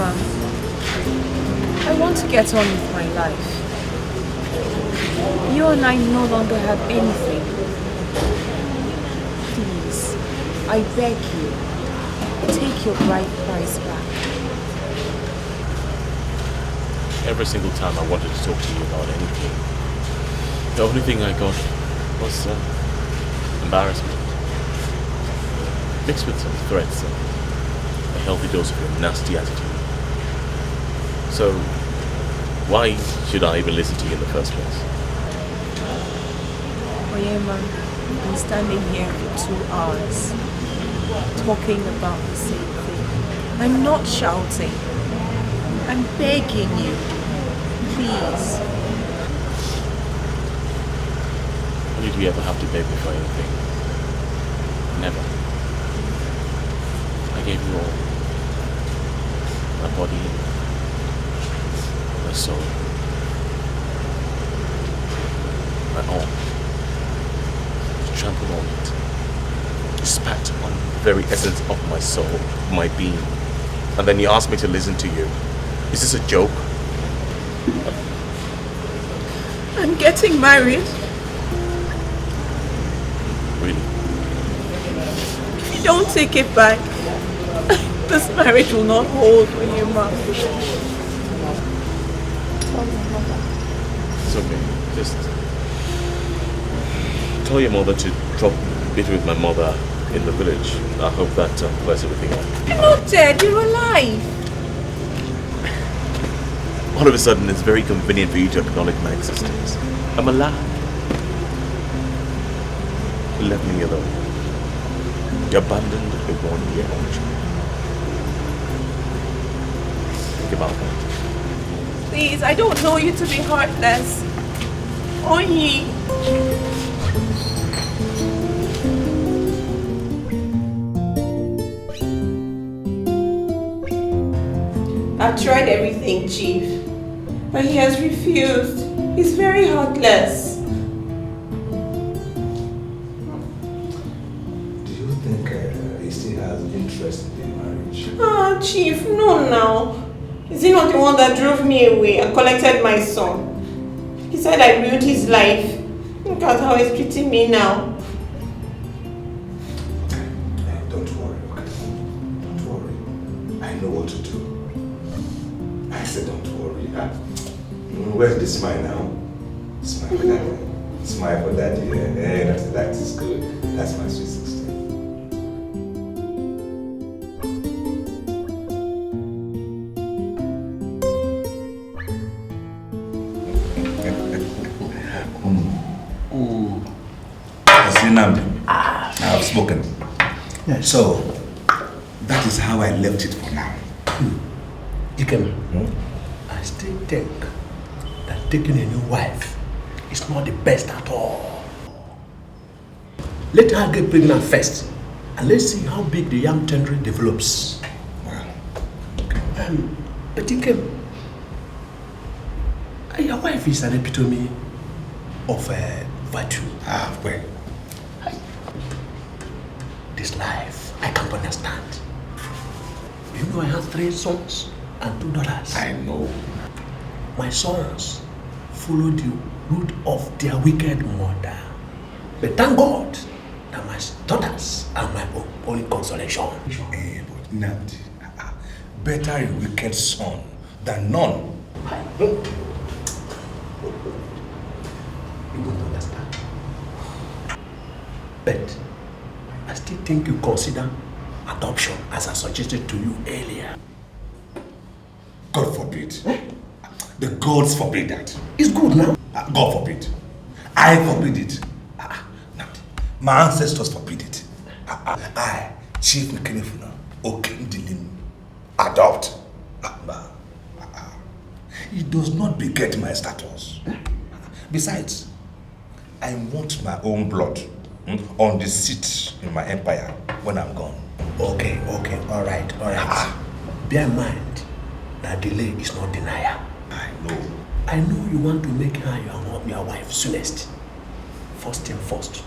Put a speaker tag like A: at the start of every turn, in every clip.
A: Oyema, I want to get on with my life. You and I no longer have anything. Please, I beg you, take your bride price back.
B: Every single time I wanted to talk to you about anything, the only thing I got was embarrassment. Mixed with some threats and a healthy dose of your nasty attitude. So, why should I even listen to you in the first place?
A: Oyema, we've been standing here for 2 hours, talking about the same thing. I'm not shouting. I'm begging you. Please.
B: When did we ever have to beg me for anything? Never. I gave you all. My body, my soul, my all. You trampled on it. You spat on the very essence of my soul, my being. And then you asked me to listen to you. Is this a joke?
A: I'm getting married.
B: Really?
A: If you don't take it back, this marriage will not hold, Oyema.
B: It's okay. Just tell your mother to drop it with my mother in the village. I hope that clears everything up.
A: You're not dead, you're alive.
B: All of a sudden, it's very convenient for you to acknowledge my existence. I'm alive. You left me alone. You abandoned a 1-year-old child. Think about that.
A: Please, I don't know you to be heartless. Oyi. I've tried everything, Chief. But he has refused. He's very heartless.
C: Do you think he still has interest in the marriage?
A: Ah, Chief, no now. Is he not the one that drove me away and collected my son? He said I ruined his life. Look at how he's treating me now.
C: Don't worry, okay? Don't worry. I know what to do. I said don't worry. Where's the smile now? Smile for daddy. Smile for daddy. Yeah, that is good. That's my sweet 16. I've spoken.
D: Yes.
C: So, that is how I left it for now.
D: Dikeh, I still think that taking a new wife is not the best at all. Let her get pregnant first, and let's see how big the young tendril develops.
C: Well,
D: But Dikeh, your wife is an epitome of virtue.
C: well.
D: This life, I can't understand. You know I have 3 sons and 2 daughters.
C: I know.
D: My sons followed the route of their wicked mother. But thank God that my daughters are my only consolation.
C: But Nnamdi, better a wicked son than none.
D: You don't understand. But I still think you consider adoption as I suggested to you earlier.
C: God forbid. The gods forbid that.
D: It's good now.
C: God forbid. I forbid it. Nnamdi, my ancestors forbid it. I, Chief Nkenefuna, Okendilim, adopt. It does not beget my status. Besides, I want my own blood on the seat in my empire when I'm gone.
D: Okay, all right. Bear in mind that delay is not denial. I know you want to make her your wife soonest. First thing first.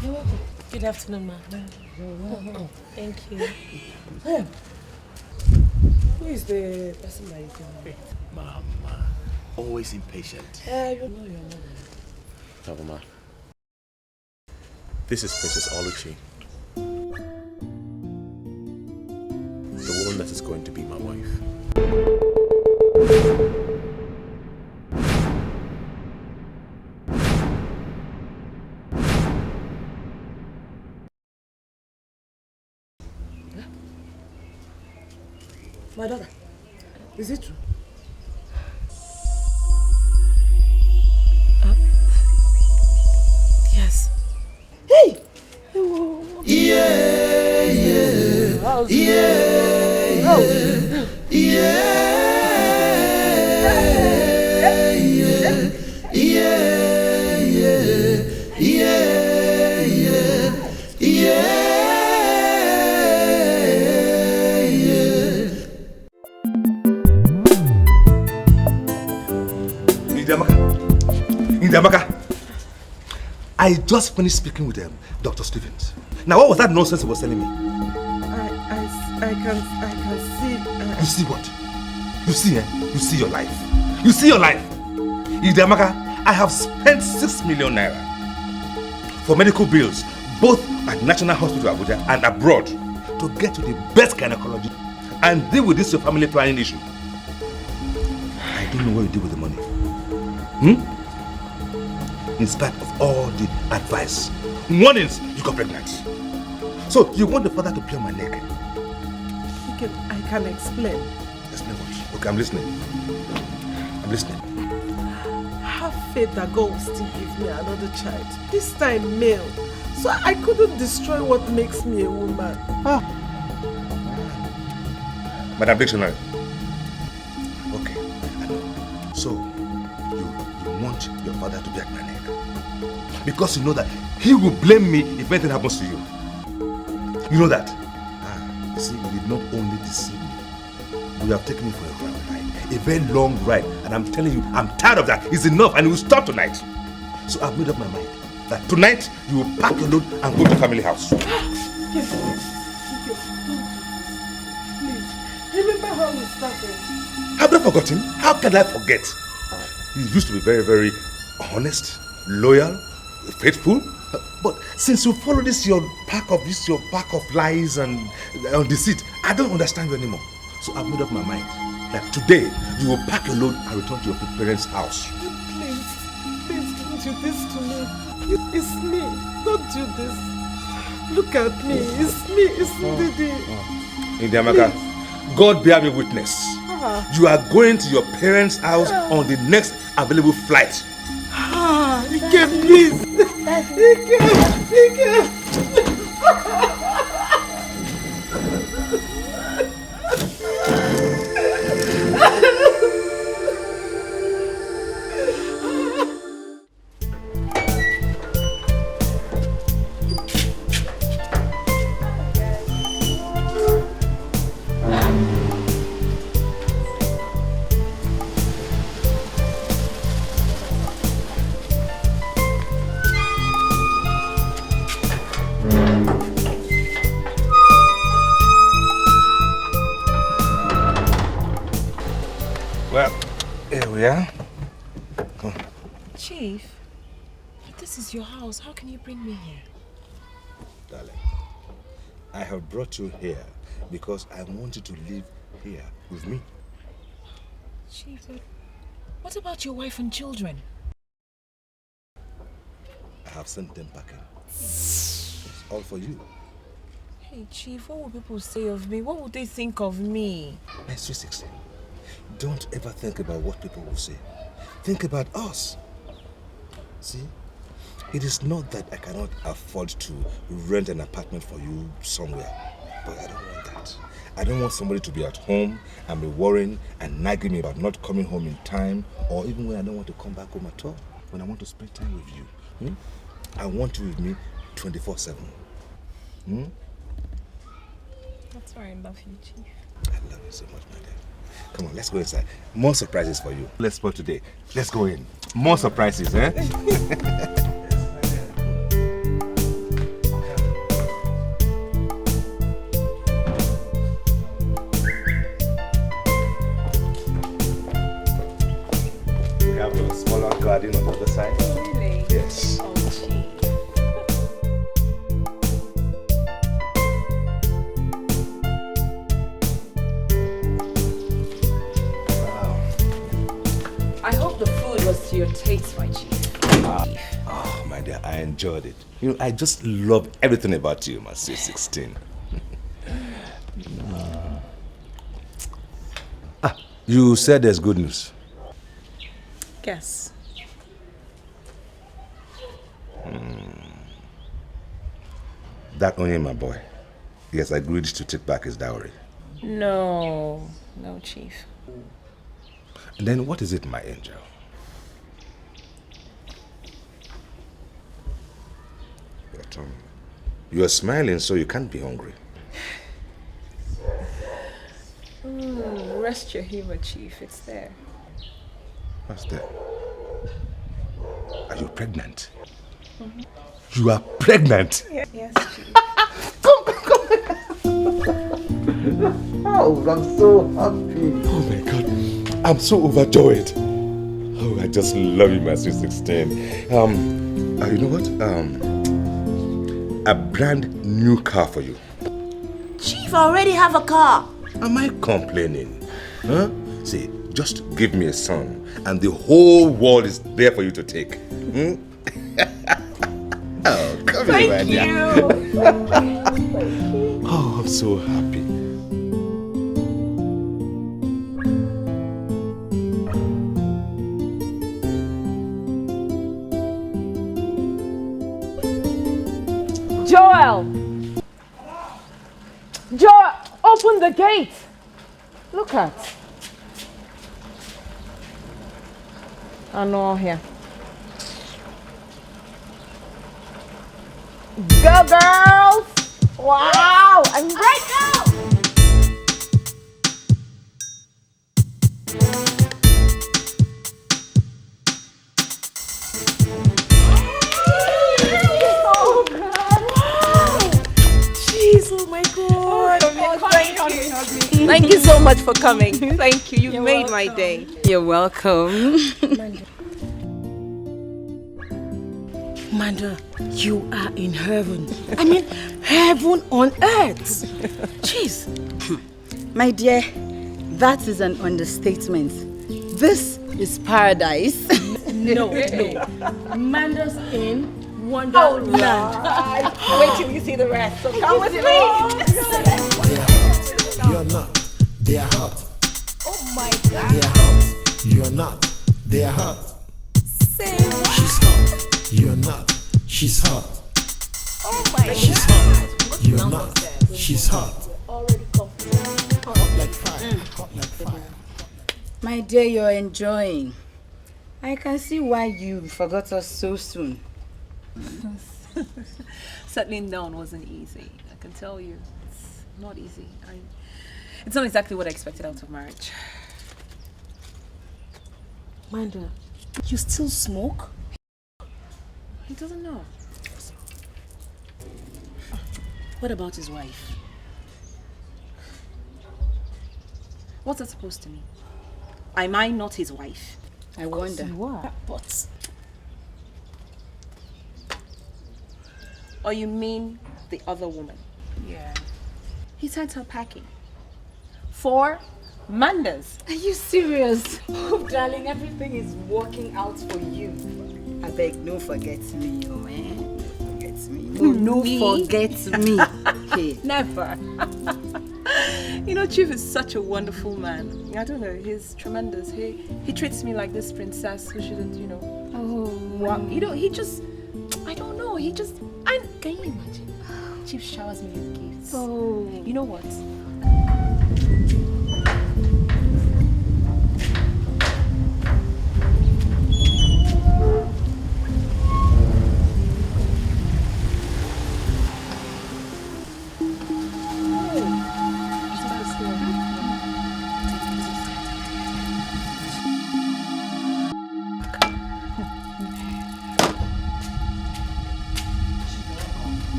A: You're welcome. Good afternoon, ma. You're welcome. Thank you.
E: Who is the person that you can with?
B: Mama, always impatient.
E: You know your mother.
B: Never mind. This is Princess Aluchi. The woman that is going to be my wife.
E: My daughter, is it true?
A: Yes.
E: Hey!
C: Indamaka, I just finished speaking with Dr. Stevens. Now, what was that nonsense he was telling me?
E: I can see.
C: You see what? You see, You see your life. You see your life. Indamaka, I have spent 6 million naira for medical bills, both at National Hospital Abuja and abroad, to get to the best gynecology and deal with this your family planning issue. I don't know what you did with the money. In spite of all the advice, warnings, you got pregnant. So you want the father to play on my neck?
E: I can explain.
C: Explain what? Okay, I'm listening. I'm listening.
E: Have faith that God will still give me another child. This time male. So I couldn't destroy what makes me a woman.
C: Madam Dictionary. Okay. So you want your father to be at my neck? Because you know that he will blame me if anything happens to you. You know that? You see, you did not only deceive me, you have taken me for a ride. A very long ride. And I'm telling you, I'm tired of that. It's enough and it will stop tonight. So I've made up my mind that tonight you will pack your load and go to family house.
E: Yes, please. Remember how we started?
C: Have I forgotten? How can I forget? You used to be very, very honest, loyal, faithful. But since you follow your pack of lies and deceit, I don't understand you anymore. So I've made up my mind that today you will pack your load and return to your parents' house.
E: Please don't do this to me. It's me. Don't do this. Look at me. It's me. It's Didi.
C: Indiamaka, God bear me witness. You are going to your parents' house on the next available flight.
E: Dikeh, please. Dikeh.
C: Yeah?
A: Chief, this is your house. How can you bring me here?
C: Darling, I have brought you here because I want you to live here with me.
A: Chief, but what about your wife and children?
C: I have sent them packing. It's all for you.
A: Hey, Chief, what will people say of me? What would they think of me?
C: My sweet 16, don't ever think about what people will say. Think about us. See, it is not that I cannot afford to rent an apartment for you somewhere, but I don't want that. I don't want somebody to be at home and be worrying and nagging me about not coming home in time, or even when I don't want to come back home at all, when I want to spend time with you. I want you with me 24/7.
A: That's why I love you, Chief.
C: I love you so much, my dear. Come on, let's go inside. More surprises for you. Let's go today. Let's go in. More surprises, eh?
F: my chief.
C: Oh, my dear, I enjoyed it. You know, I just love everything about you, my C16. You said there's good news.
A: Yes.
C: That only my boy. He has agreed to take back his dowry.
A: No, chief.
C: And then what is it, my angel? Your tongue. You are smiling, so you can't be hungry.
A: Rest your humor, chief. It's there.
C: What's that? Are you pregnant? You are pregnant?
A: Yes, chief.
C: Oh, I'm so happy. Oh my God. I'm so overjoyed. Oh, I just love you, my C16. You know what? A brand new car for you.
A: Chief, I already have a car.
C: Am I complaining? Huh? See, just give me a son and the whole world is there for you to take. Hmm? Oh, come here, my dear. Oh, I'm so happy.
E: Joel! Joel, open the gate! Look at. I know here. Go girls! Wow! I'm right now!
A: Thank you so much for coming. Thank you. You made my day.
F: You're welcome.
G: Manda, you are in heaven. I mean, heaven on earth. Jeez.
F: My dear, that is an understatement. This is paradise.
G: No. Manda's in Wonderland.
A: Wait till you see the rest. So come with me.
H: You're not. They are hot.
A: Oh my God.
H: They are hot. You're not. They are hot.
A: Say what?
H: She's hot. You're not. She's hot.
A: Oh my God.
H: She's hot. You're not. She's hot.
A: Already comfortable.
H: Hot like fire. Hot like fire.
F: My dear, you're enjoying. I can see why you forgot us so soon.
A: Settling down wasn't easy. I can tell you. It's not easy. It's not exactly what I expected out of marriage.
G: Manda, you still smoke?
A: He doesn't know.
G: What about his wife?
A: What's that supposed to mean? Am I not his wife?
F: I wonder.
G: But
A: Or you mean the other woman?
G: yeah.
A: He sent her packing. 4 Mandas.
F: Are you serious? Oh, darling, everything is working out for you. I beg, no forget me, oh man. No forget me. No forget me. Okay.
A: Never. You know, Chief is such a wonderful man. I don't know, he's tremendous. He treats me like this princess who shouldn't, you know. You know, he just, I don't know, can you imagine? Chief showers me with gifts.
F: Oh.
A: You know what?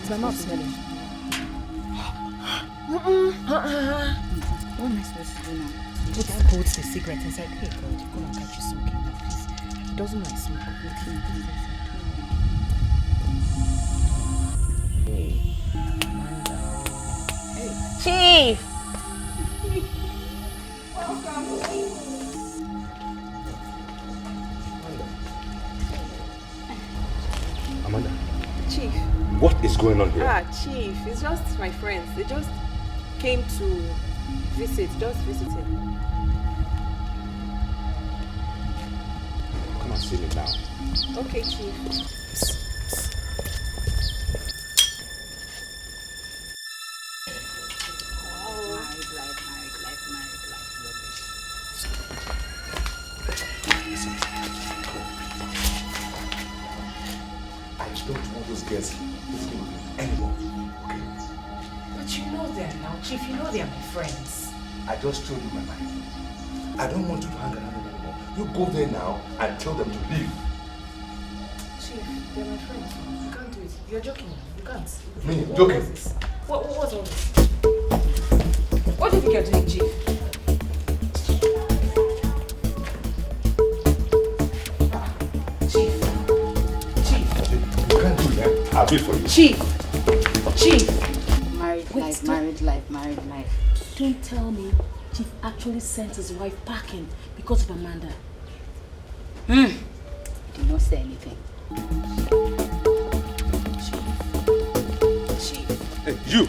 A: I'm not smelling.
F: What am I supposed to do now?
G: Put the cigarette inside. Hey, God, you're gonna catch you smoking now, please. He doesn't like smoke.
A: Chief!
C: Amanda.
F: Chief.
C: What is going on here?
F: Chief, it's just my friends. They just came to visit, just visiting.
C: Come and see me now.
F: Okay, Chief.
C: I don't want those girls listening with me anymore. Okay?
G: But you know them now, Chief. You know they're my friends.
C: I just told you my mind. I don't want you to hang around them anymore. You go there now and tell them to leave.
G: Chief, they're my friends. You can't do it. You're joking now. You can't.
C: Me?
G: What
C: Joking?
G: was this? What's all this? What do you think you're doing, Chief?
C: You can't do that. I'll do it for you.
G: Chief!
F: Married life.
G: Don't tell me Chief actually sent his wife packing because of Amanda.
F: He did not say anything.
G: Chief.
C: Hey, you.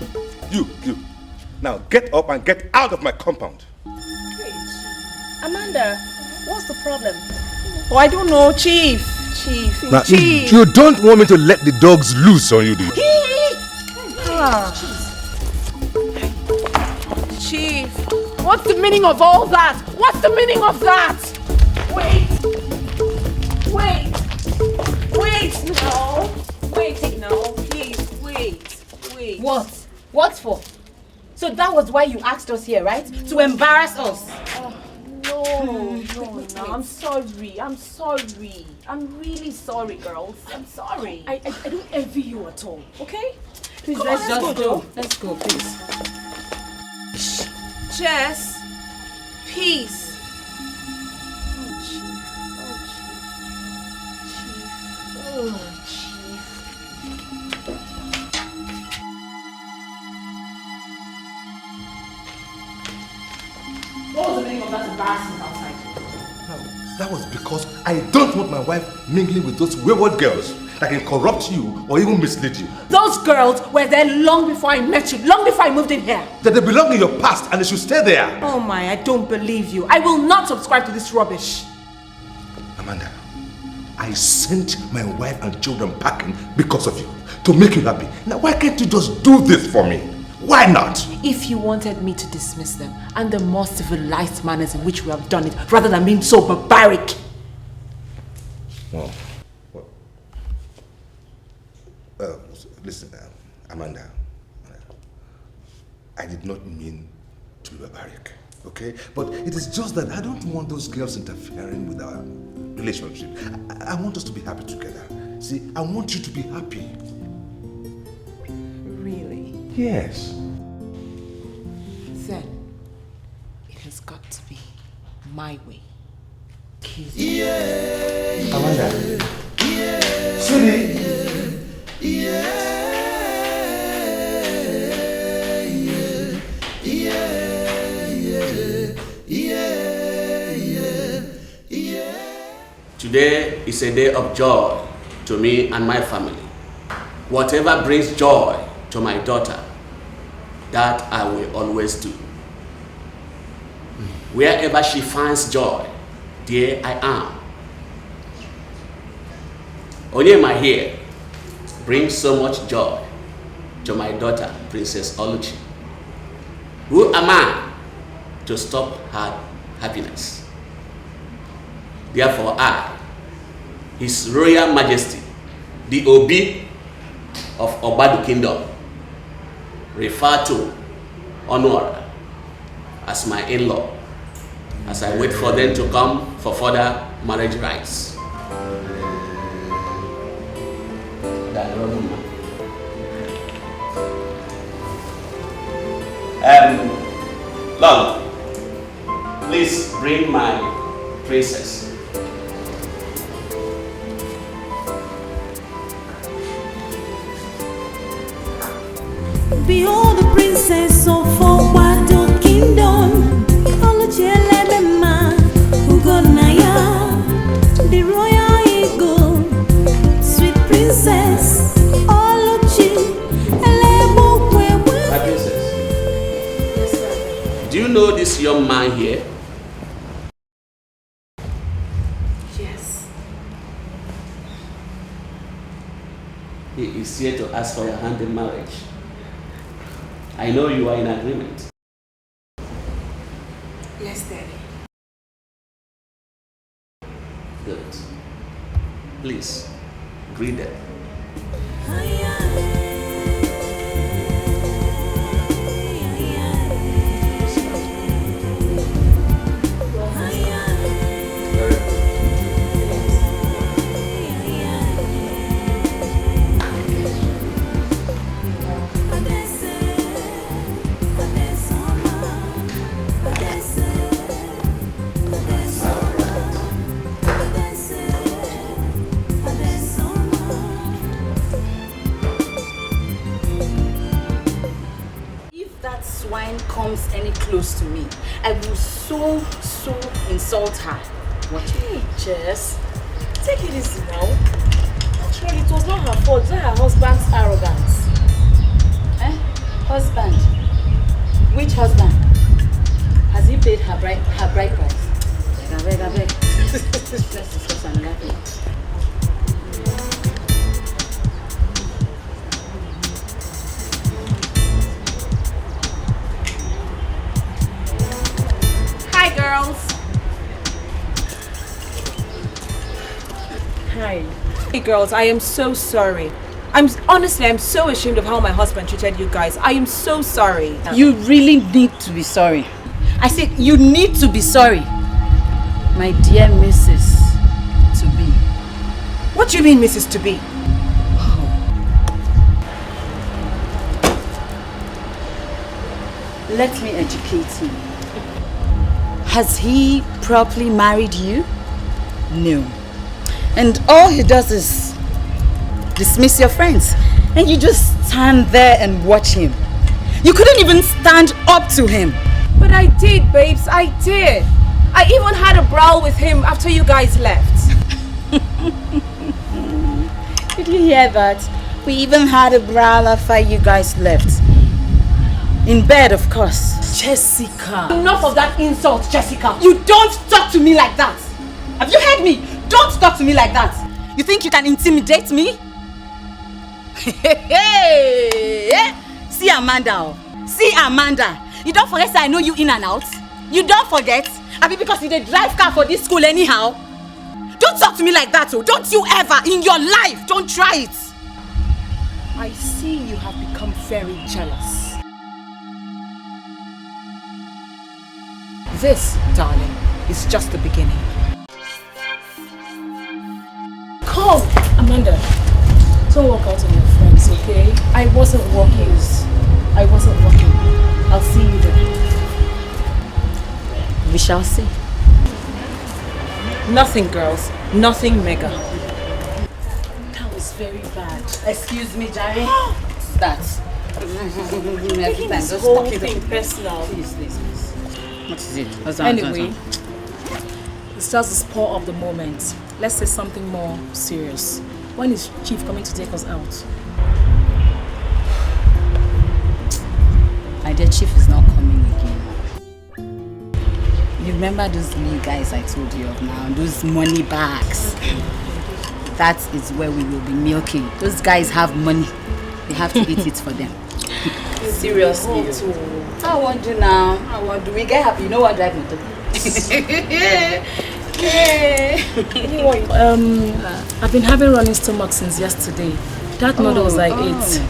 C: Now get up and get out of my compound.
G: Amanda, what's the problem?
A: Oh, I don't know, Chief.
C: Now,
A: Chief.
C: you don't want me to let the dogs loose on you, do you?
A: Chief, what's the meaning of all that? What's the meaning of that? Wait now, please, wait.
F: What? What for? So that was why you asked us here, right? To embarrass us.
A: No, I'm sorry. I'm really sorry, girls. I'm sorry.
G: I don't envy you at all, okay?
F: Please,
A: Come
F: let's
A: on,
F: just
A: let's
F: go.
A: go.
F: Let's go, please.
A: Jess, peace.
G: What was the meaning of that embarrassment outside?
C: No, that was because I don't want my wife mingling with those wayward girls that can corrupt you or even mislead you.
A: Those girls were there long before I met you, long before I moved in here.
C: That they belong in your past and they should stay there.
A: Oh my, I don't believe you. I will not subscribe to this rubbish.
C: Amanda, I sent my wife and children packing because of you, to make you happy. Now why can't you just do this for me? Why not?
A: If you wanted me to dismiss them and the more civilized manners in which we have done it, rather than being so barbaric.
C: Well, listen, Amanda, I did not mean to be barbaric, okay? But it is just that I don't want those girls interfering with our relationship. I want us to be happy together. See, I want you to be happy.
A: Really?
C: Yes.
A: Then, it has got to be my way.
C: Amanda. Sweetie.
I: Today is a day of joy to me and my family. Whatever brings joy to my daughter, that I will always do. Wherever she finds joy, there I am. Onyema here brings so much joy to my daughter, Princess Aluchi. Who am I to stop her happiness? Therefore I, His Royal Majesty, the Obi of Obadu Kingdom, refer to Honor as my in-law, as I wait for them to come for further marriage rites. Lord, please bring my princess.
J: Behold the princess of Obadu Kingdom, Aluchi Ugonaya, the royal eagle, sweet princess.
I: your man here?
G: Yes.
I: He is here to ask for your hand in marriage. I know you are in agreement.
G: Yes, Daddy.
I: Good. Please, read it.
F: Swine comes any close to me, I will so insult her. Watch it.
G: Hey, Jess, take it easy now. Actually, it was not her fault, it was her husband's arrogance.
F: Husband? Which husband? Has he paid her bride price? I beg. Let's discuss another thing.
A: Girls. Hi. Hey girls, I am so sorry. I'm so ashamed of how my husband treated you guys. I am so sorry.
F: You really need to be sorry. I said you need to be sorry. My dear Mrs. To be.
A: What do you mean, Mrs. To be?
F: Let me educate you. Has he properly married you? No. And all he does is dismiss your friends. And you just stand there and watch him. You couldn't even stand up to him.
A: But I did, babes. I did. I even had a brawl with him after you guys left.
F: Did you hear that? We even had a brawl after you guys left. In bed, of course.
G: Jessica.
A: Enough of that insult, Jessica.
F: You don't talk to me like that. Have you heard me? Don't talk to me like that. You think you can intimidate me? See Amanda. See Amanda. You don't forget that I know you in and out. You don't forget. I mean, because you did drive car for this school anyhow. Don't talk to me like that. Oh. Don't you ever in your life. Don't try it.
A: I see you have become very jealous. This, darling, is just the beginning.
G: Come, Amanda. Don't walk out on your friends, okay? I wasn't walking. I'll see you there.
F: We shall see.
A: Nothing, girls. Nothing, Mega.
G: That was very bad.
F: Excuse me, Jerry. That.
G: Making this whole thing personal.
F: Please. What is it?
G: Anyway, it's just the spur of the moment. Let's say something more serious. When is Chief coming to take us out?
F: My dear Chief is not coming again. You remember those new guys I told you of now? Those money bags. That is where we will be milking. Those guys have money. We have to eat it for them. Seriously. I want to now. We get happy. You know what drive motor?
G: I've been having running stomach since yesterday. That noodle was like 8.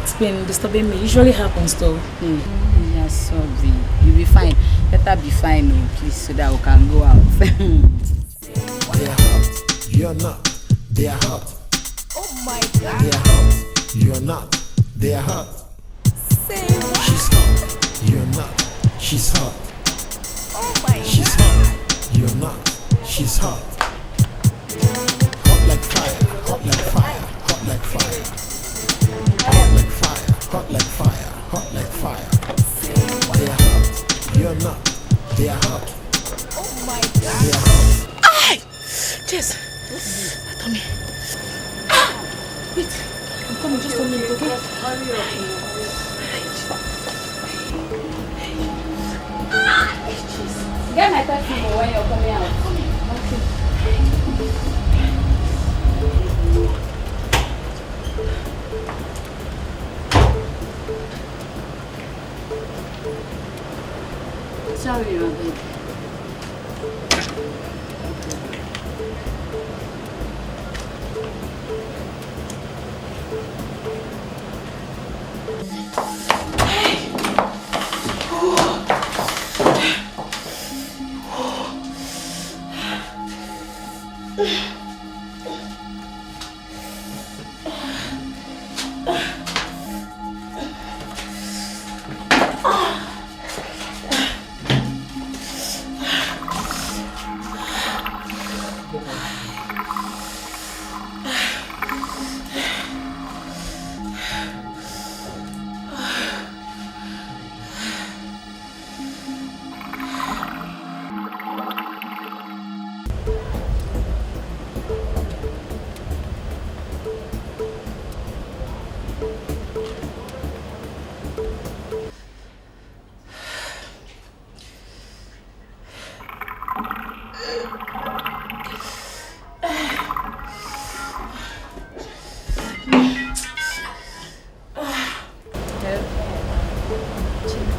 G: It's been disturbing me. Usually happens though.
F: Yeah, sorry. You'll be fine. Better be fine, please, so that we can go out.
H: They're hot. You're not. They're hot.
J: Oh my God.
H: They're hot. You're not. They're hot.
J: Say what?
H: She's hot. You're not. She's hot.
J: Oh my God.
H: She's hot. You're not. She's hot. Hot like fire. Hot like fire. Hot like fire. Hot like fire. Hot like fire. Hot like fire. They're hot. You're not. They're hot.
J: Oh my God.
H: They're hot.
G: Ay! Jess! Tommy. Wait. I'm coming just a minute, okay?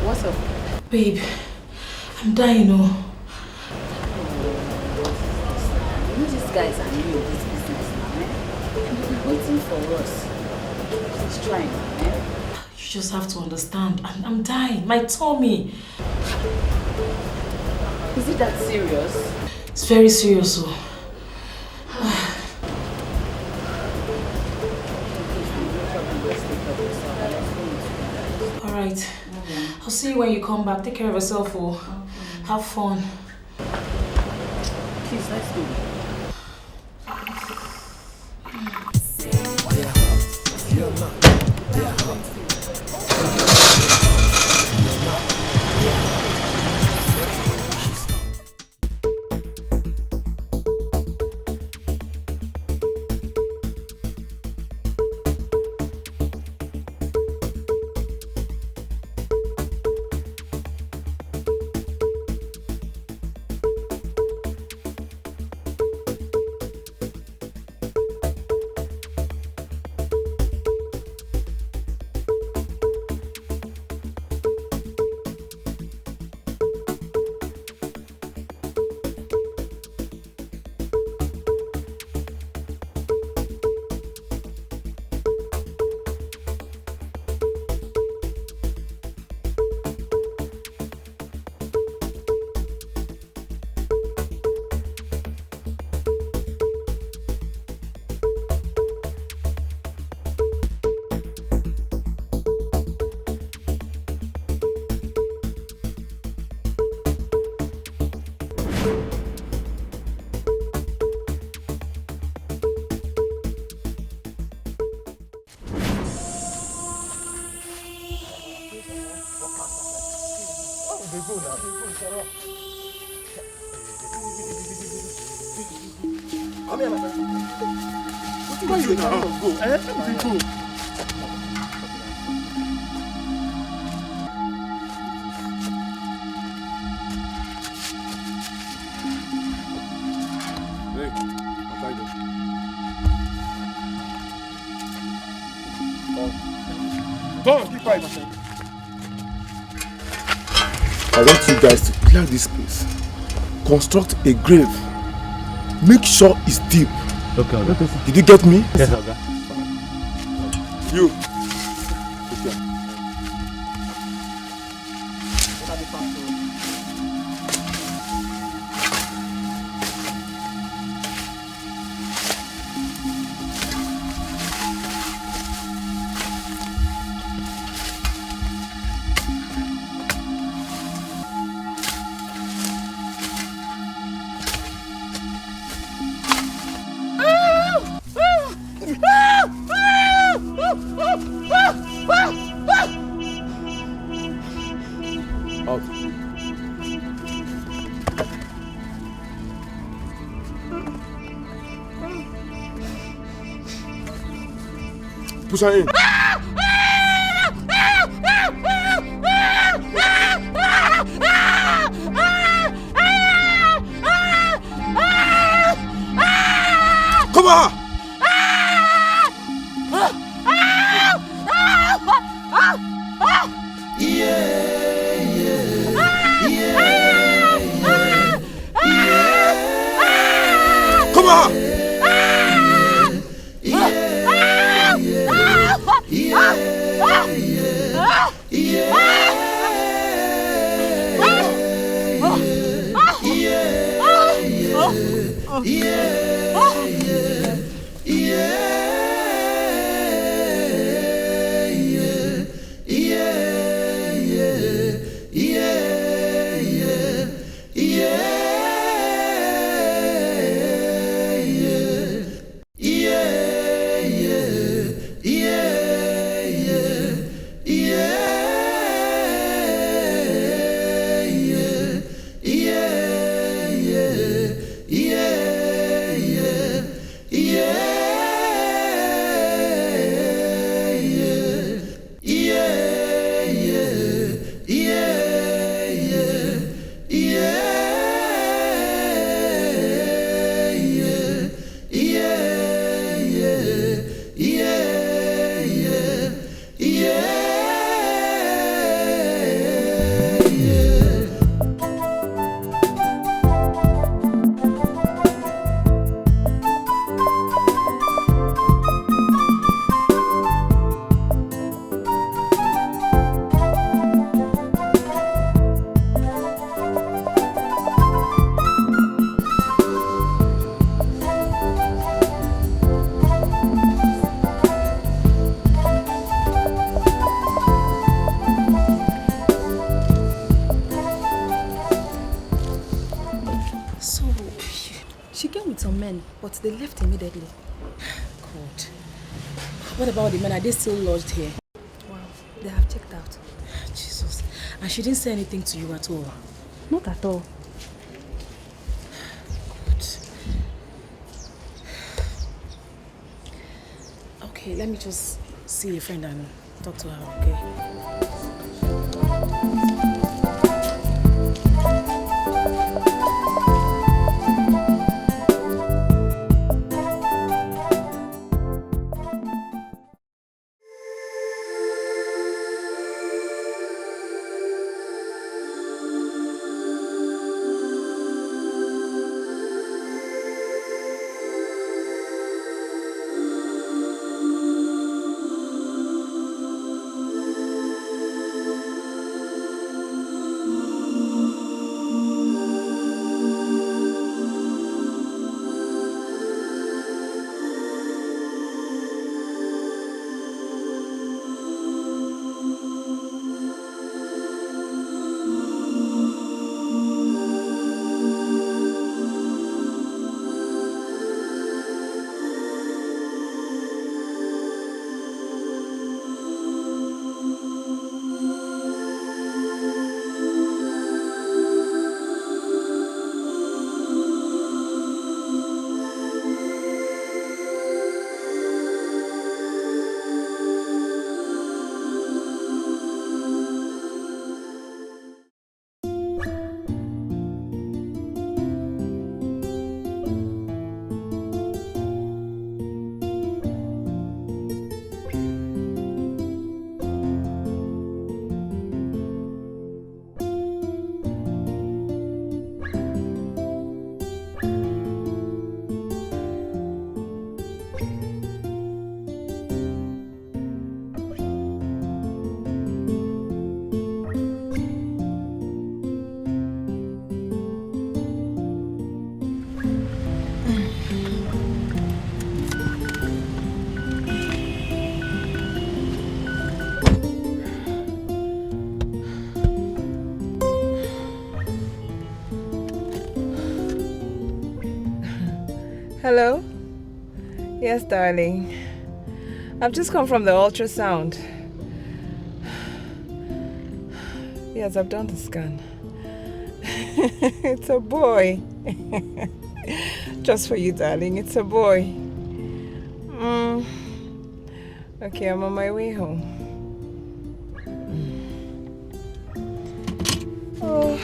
G: What's up? Babe, I'm dying, You know these guys are new in this business now, They've been waiting for us. He's trying, You just have to understand. I'm dying. My tummy. Is it that serious? It's very serious, Alright. I'll see you when you come back. Take care of yourself, Have fun. Please, let's go.
C: I want you guys to clear this place. Construct a grave. Make sure it's deep. Okay. Did you get me?
K: Yes, okay.
C: You. Push her in. Come on! Come on!
G: But they left immediately. God. What about the men? Are they still lodged here?
K: Wow, they have checked out.
G: Jesus. And she didn't say anything to you at all?
K: Not at all.
G: Good. Okay, let me just see a friend and talk to her, okay?
A: Hello? Yes, darling. I've just come from the ultrasound. Yes, I've done the scan. It's a boy. Just for you, darling. It's a boy. Okay, I'm on my way home. Oh.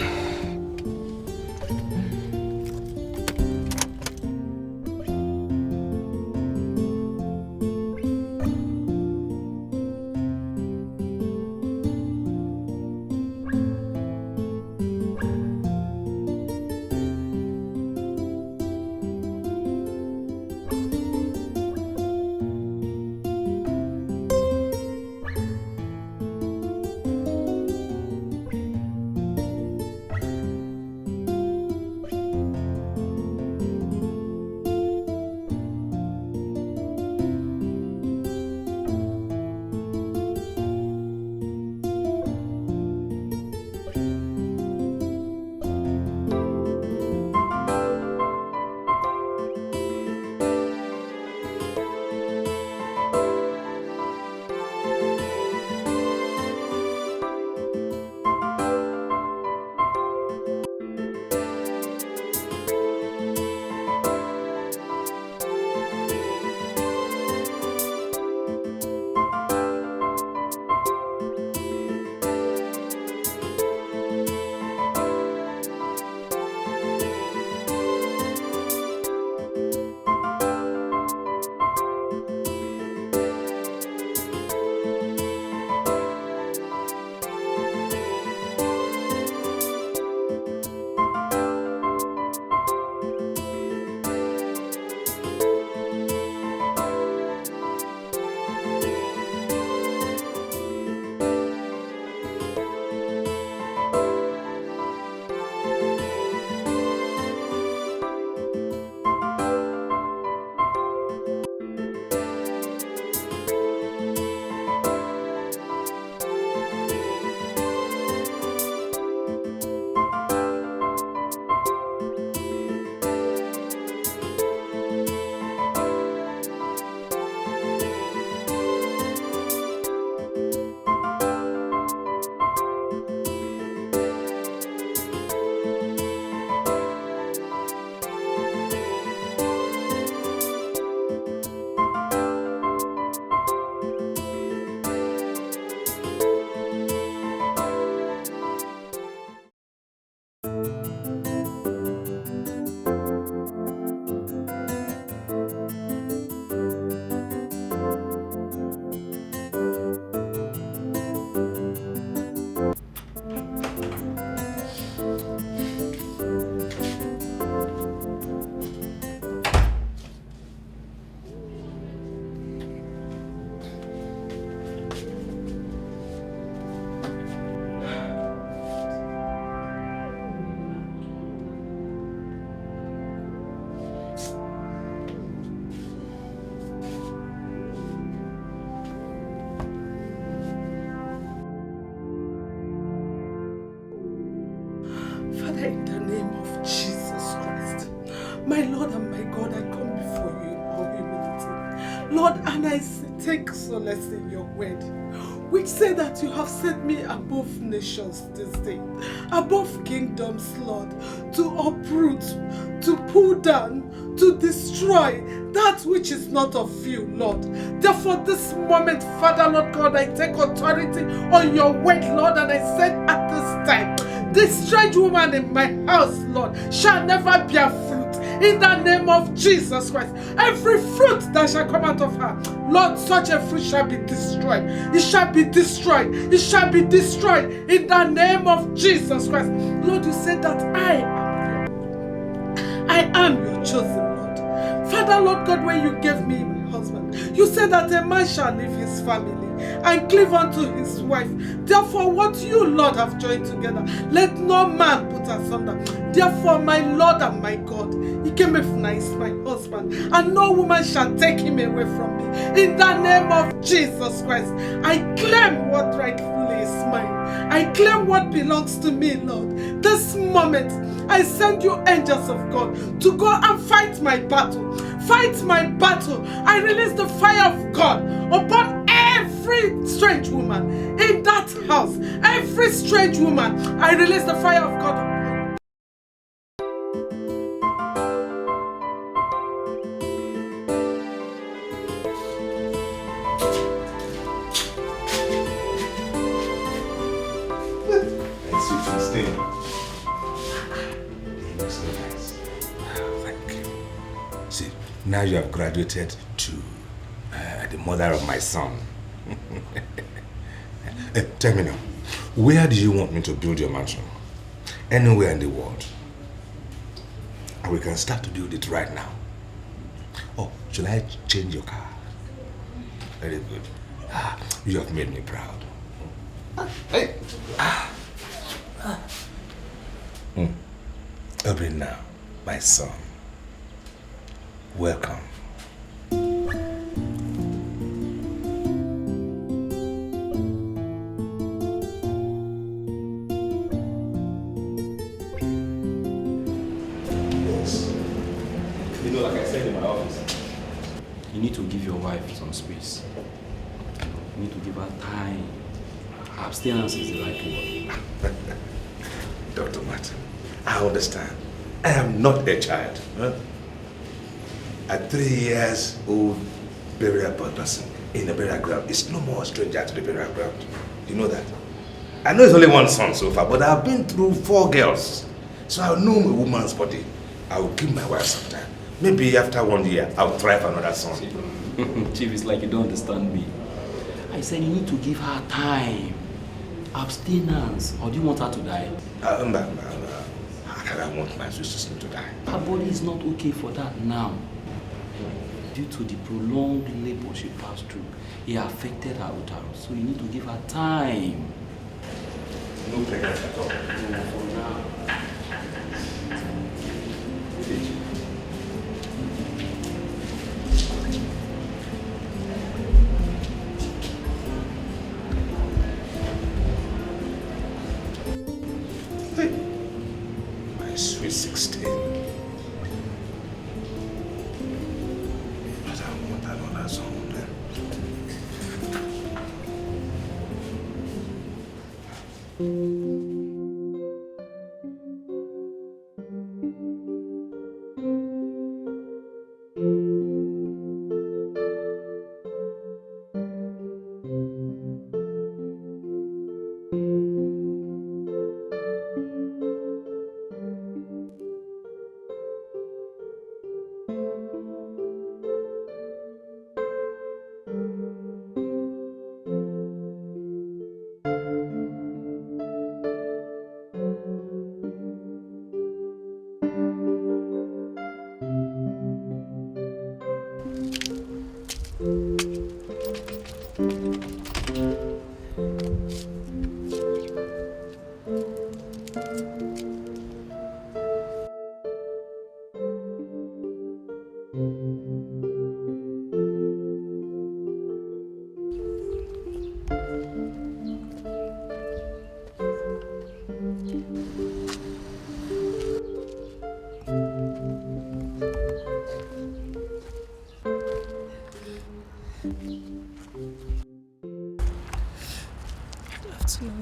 E: Lord and my God, I come before you in all humility. Lord, and I take solace in your word, which say that you have set me above nations this day, above kingdoms, Lord, to uproot, to pull down, to destroy that which is not of you, Lord. Therefore, this moment, Father, Lord God, I take authority on your word, Lord, and I said at this time, this strange woman in my house, Lord, shall never bear fruit. In the name of Jesus Christ, every fruit that shall come out of her, Lord, such a fruit shall be destroyed. It shall be destroyed. It shall be destroyed in the name of Jesus Christ. Lord, you said that I am your chosen, Lord. Father, Lord God, when you gave me my husband, you said that a man shall leave his family and cleave unto his wife. Therefore, what you, Lord, have joined together, let no man put asunder. Therefore, my Lord and my God, he came with nice, my husband, and no woman shall take him away from me. In the name of Jesus Christ, I claim what rightfully is mine. I claim what belongs to me, Lord. This moment, I send you angels of God to go and fight my battle. Fight my battle. I release the fire of God upon every strange woman in that house. Every strange woman, I release the fire of God upon.
C: Now you have graduated to the mother of my son. Tell me now, where do you want me to build your mansion? Anywhere in the world. And we can start to build it right now. Oh, should I change your car? Very good. You have made me proud. Hey. Open now, my son. Welcome.
B: Yes. You know, like I said in my office, you need to give your wife some space. You need to give her time. Abstinence is the right word.
C: Dr. Martin, I understand. I am not a child. Huh? A 3-year-old burial person in the burial ground is no more a stranger to the burial ground. You know that? I know it's only one son so far, but I've been through 4 girls. So I know a woman's body. I will give my wife some time. Maybe after 1 year, I'll try for another son.
B: Chief, it's like you don't understand me. I said you need to give her time. Abstinence. Or do you want her to die?
C: How can I want my sister to die?
B: Her body is not okay for that now. Due to the prolonged labor she passed through, it affected her uterus. So you need to give her time.
C: No pregnancy at all.
B: No, for now.
C: My sweet 16. But I want another son.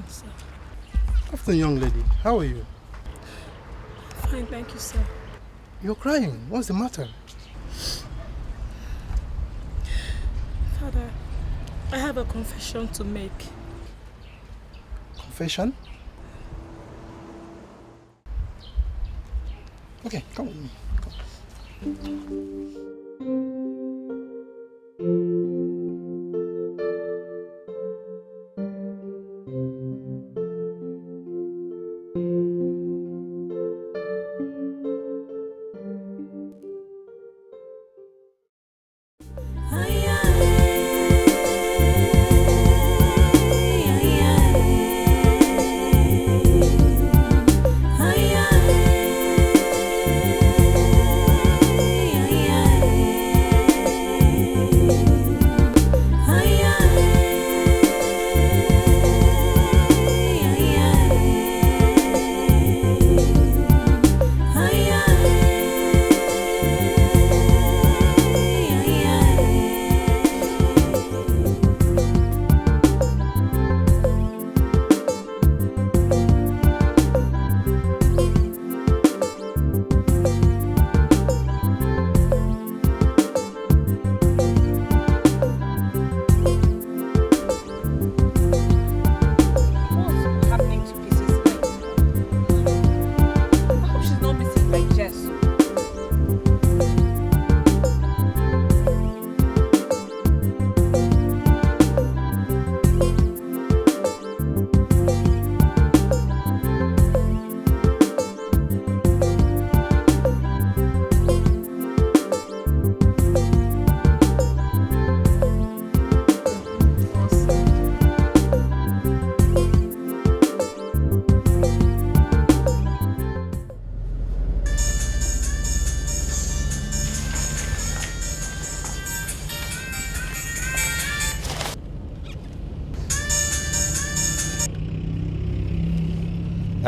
K: sir.
H: Afternoon, young lady. How are you?
K: Fine, thank you, sir.
H: You're crying. What's the matter?
K: Father, I have a confession to make.
H: Confession? Okay, come with me. Come.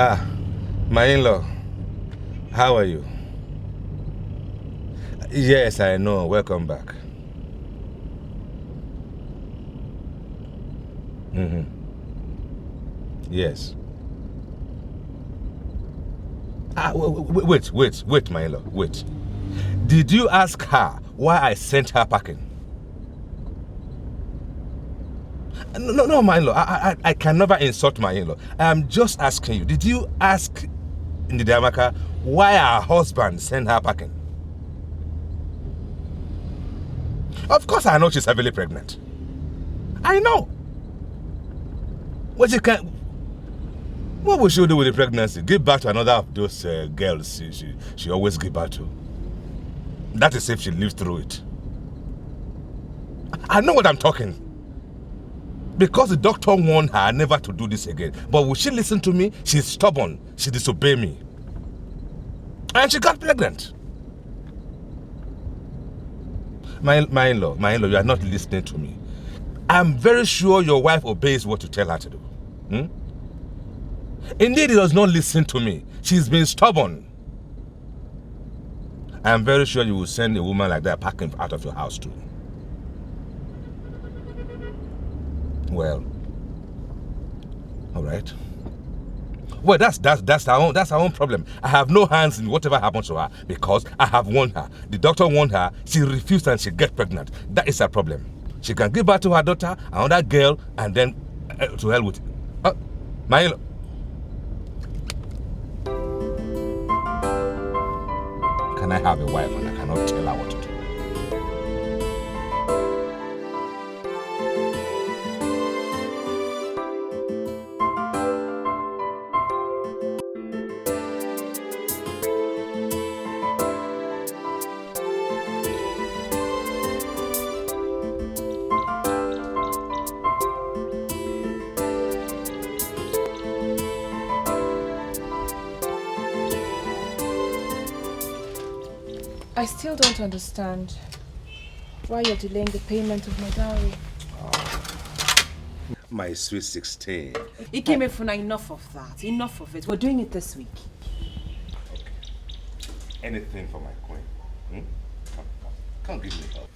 C: Ah, my in-law, how are you? Yes, I know. Welcome back. Yes. Ah, wait, my in-law, wait. Did you ask her why I sent her packing? No, my in-law. I can never insult my in-law. I'm just asking you. Did you ask Ndidamaka why her husband sent her packing? Of course, I know she's heavily pregnant. I know. What will she do with the pregnancy? Give birth to another of those girls she always give birth to. That is if she lives through it. I know what I'm talking. Because the doctor warned her never to do this again. But will she listen to me? She's stubborn. She disobeyed me. And she got pregnant. My in-law, you are not listening to me. I'm very sure your wife obeys what you tell her to do. Indeed, he does not listen to me. She's been stubborn. I'm very sure you will send a woman like that packing out of your house too. Well, all right. Well, that's our own problem. I have no hands in whatever happens to her because I have warned her. The doctor warned her. She refused and she get pregnant. That is her problem. She can give birth to her daughter, another girl, and then to hell with it. My in-law. Can I have a wife and I cannot tell her what to do?
A: I still don't understand why you're delaying the payment of my dowry.
C: My sweet 16.
A: Ikemefuna, enough of that. Enough of it. We're doing it this week.
C: Okay. Anything for my queen. Come give me help.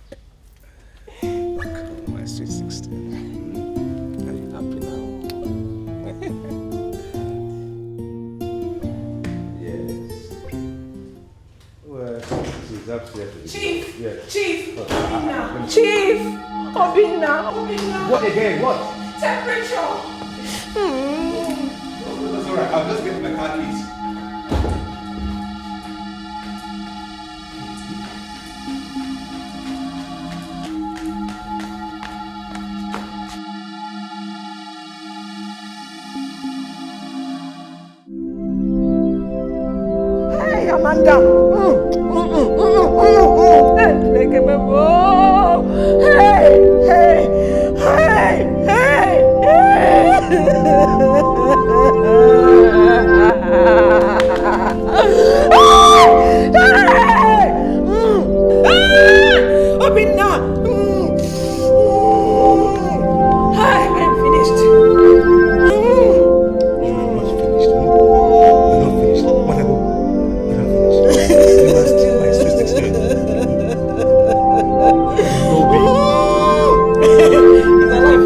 C: Come on, my sweet 16. Are you happy now?
A: Chief!
C: Yes.
A: Chief! Obina! Chief! Obina! Obina!
C: What again? What?
A: Temperature!
C: That's alright. I'll just get my car keys.
A: Hey, Amanda! Hey! Hey! Hey! Hey! Obina! Hey, I'm finished.
C: You're not finished. You're not finished. Whatever. You're not finished. You are still my sweet 16. No way.
A: He's alive.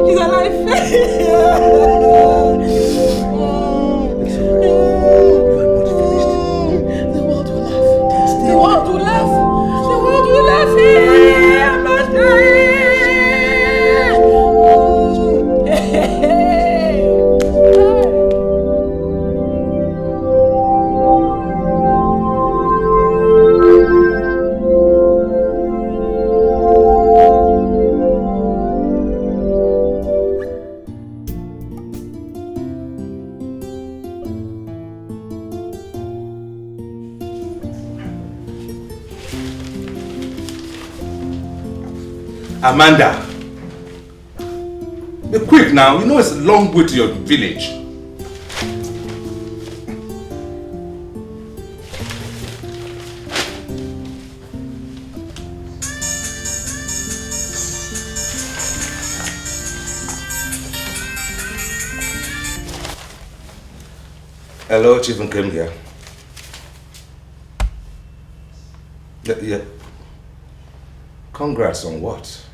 A: He's alive.
C: It's alright. You are not finished.
A: The world will laugh. The world will laugh. The world will laugh. I'm not
C: Amanda! Be quick now. You know it's a long way to your village. Hello, Chief and came here. Yeah. Congrats on what?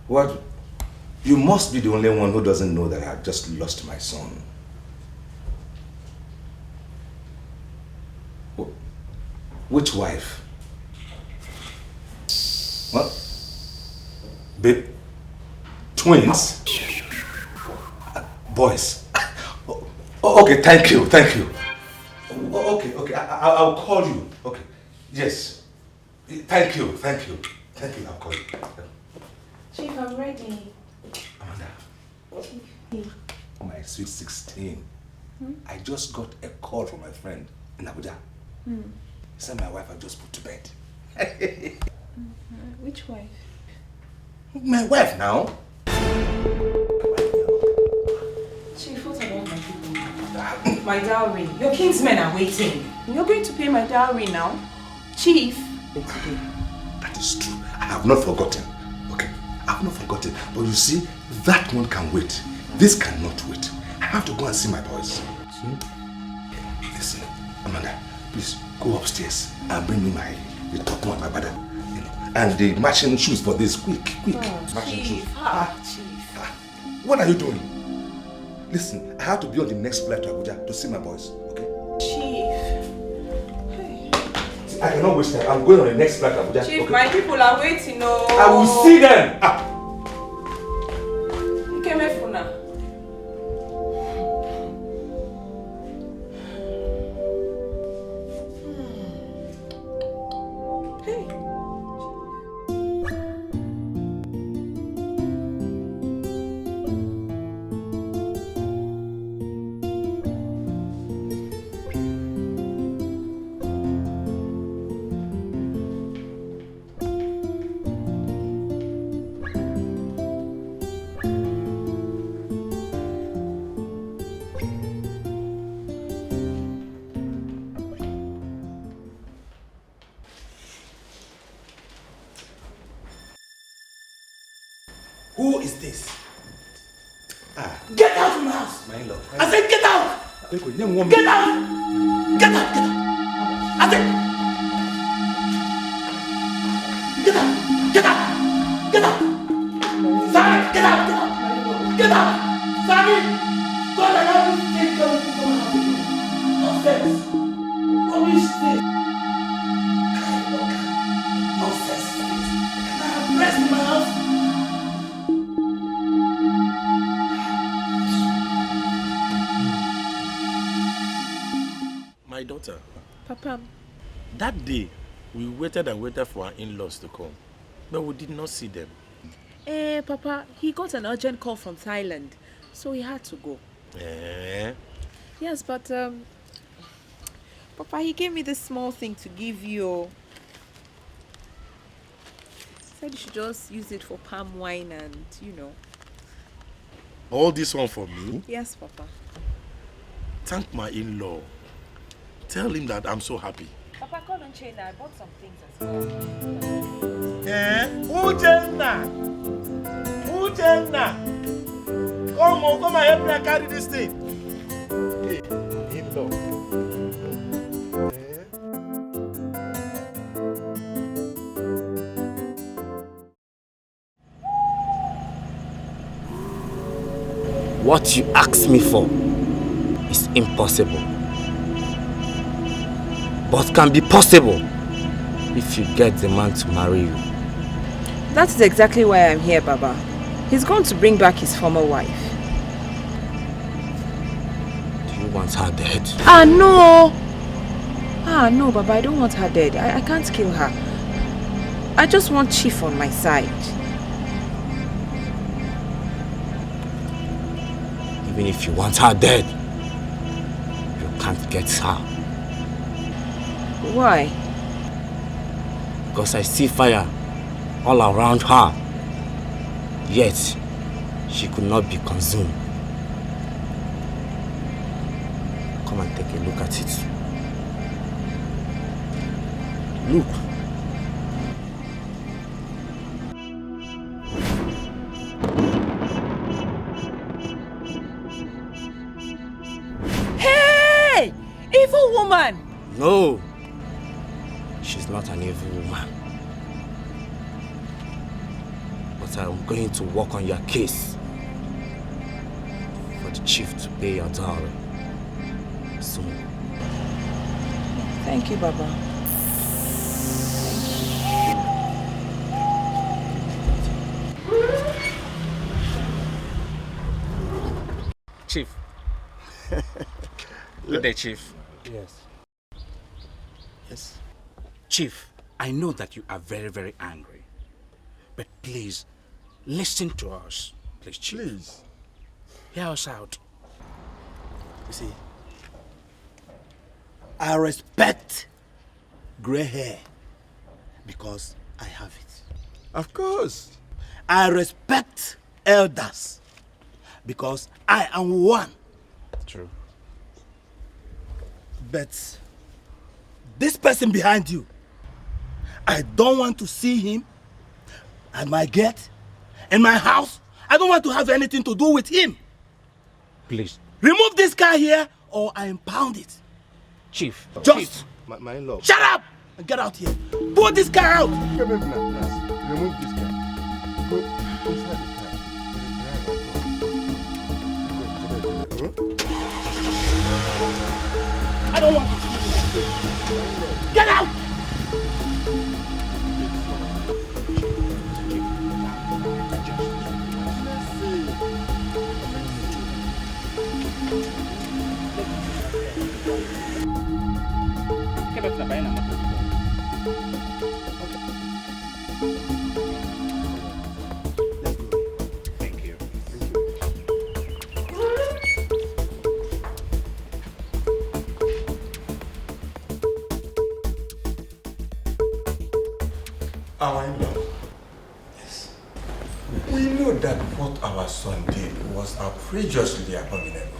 C: What? You must be the only one who doesn't know that I have just lost my son. Which wife? What? Babe? Twins? Boys? Oh, okay, thank you. Oh, okay, I'll call you. Okay, yes. Thank you, I'll call you.
A: Chief, I'm ready.
C: Amanda.
A: Chief.
C: My sweet 16. I just got a call from my friend in Abuja. He said my wife had just put to bed.
A: Which wife?
C: My wife now?
A: Chief, what about my people? My dowry. Your kinsmen are waiting. You're going to pay my dowry now? Chief.
C: That is true. I have not forgotten. Okay, I have not forgotten. But you see, that one can wait. This cannot wait. I have to go and see my boys. Listen, Amanda, please go upstairs and bring me the top one, my brother. You know, and the matching shoes for this. Quick. Matching shoes.
A: Chief.
C: What are you doing? Listen, I have to be on the next flight to Abuja to see my boys, okay?
A: Chief.
C: I cannot waste time. I'm going on the next flight to Abuja.
A: Chief,
C: okay?
A: my people are waiting. No.
C: I will see them.
A: You came here for now.
C: Who is this?
A: Get out from my house!
C: My in-law.
A: I said get out! Get out! Get out! I said get out! Sammy, get out! Sammy! God, I have this thing coming to my house again. Nonsense! Rubbish thing!
K: Papa.
H: That day, we waited and waited for our in-laws to come, but we did not see them.
A: Papa, he got an urgent call from Thailand, so he had to go.
K: Yes, but Papa, he gave me this small thing to give you. Said you should just use it for palm wine and, you know.
H: All this one for me?
K: Yes, Papa.
H: Thank my in-law. Tell him that I'm so happy.
A: Papa, call on Chena. I bought some things as well.
H: Uchenna! Come and help me carry this thing. Hey, in-law.
L: What you ask me for is impossible, but can be possible if you get the man to marry you.
A: That is exactly why I'm here, Baba. He's going to bring back his former wife.
L: Do you want her dead?
A: No! No, Baba, I don't want her dead. I can't kill her. I just want Chief on my side.
L: Even if you want her dead, you can't get her.
A: Why?
L: Because I see fire all around her, yet she could not be consumed. Come and take a look at it. Look.
A: Hey! Evil woman!
L: No, she's not an evil woman. But I'm going to work on your case for the chief to pay your dowry soon.
A: Thank you, Baba.
M: Chief. Good day, Chief.
L: Yes.
M: Yes. Chief, I know that you are very, very angry. But please, listen to us. Please, Chief.
C: Please.
M: Hear us out.
D: You see, I respect gray hair because I have it.
C: Of course.
D: I respect elders because I am one.
M: True.
D: But this person behind you, I don't want to see him at my gate, in my house. I don't want to have anything to do with him.
M: Please.
D: Remove this guy here or I impound it.
M: Chief.
D: Just
M: Chief.
C: My love.
D: Shut up and get out here. Put this guy out.
C: Remove this guy. Go inside the car.
D: I don't want to. Get out!
M: Thank you.
C: Our in-law. Yes. We know that what our son did was outrageously abominable.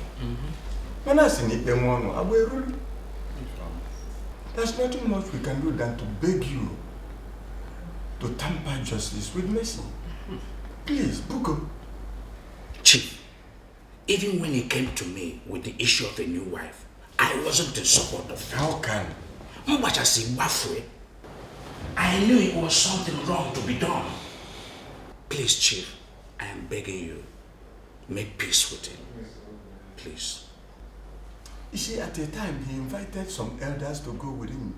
C: There's nothing much we can do than to beg you to tamper justice with mercy. Please, Buko.
M: Chief, even when he came to me with the issue of a new wife, I wasn't in support of that.
C: How can?
M: I knew it was something wrong to be done. Please, Chief, I am begging you, make peace with him. Please.
C: You see, at the time, he invited some elders to go with him.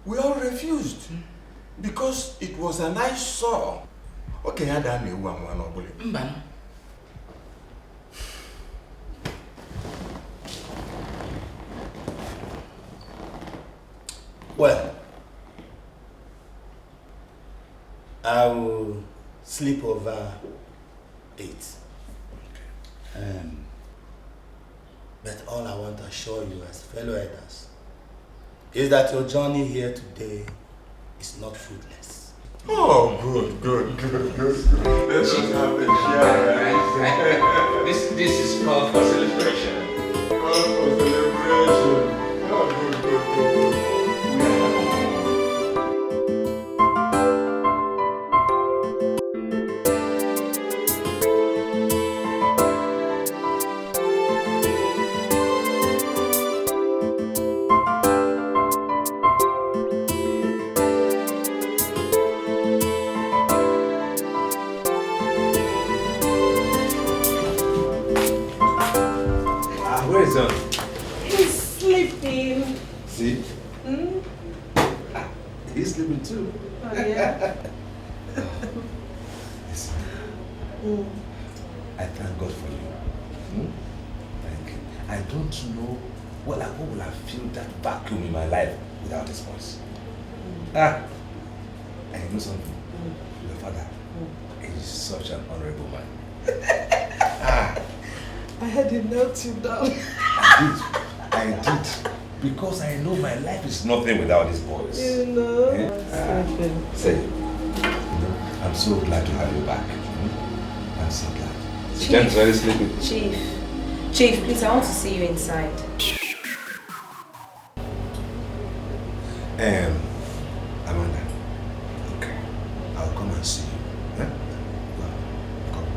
C: We all refused because it was an eyesore. Okay, I don't know one.
D: Well, I will sleep over 8. But all I want to assure you as fellow elders is that your journey here today is not fruitless.
C: Oh, good. Let's just have a share.
I: This is called for celebration.
C: Call for celebration. Oh, good.
D: Where is he?
E: He's sleeping.
D: See? He's sleeping too.
E: Oh, yeah?
D: Listen, I thank God for you. Thank you. I don't know what will I feel that vacuum in my life without his voice. And you know something? Your father is such an honorable man.
E: I had him knelt you down.
D: I did. Because I know my life is nothing without his voice.
E: You know?
D: Say, I'm so glad to have you back. I'm so glad. Jen's very sleepy.
G: Chief, please, I want to see you inside.
D: Amanda. Okay. I'll come and see you. Well, come.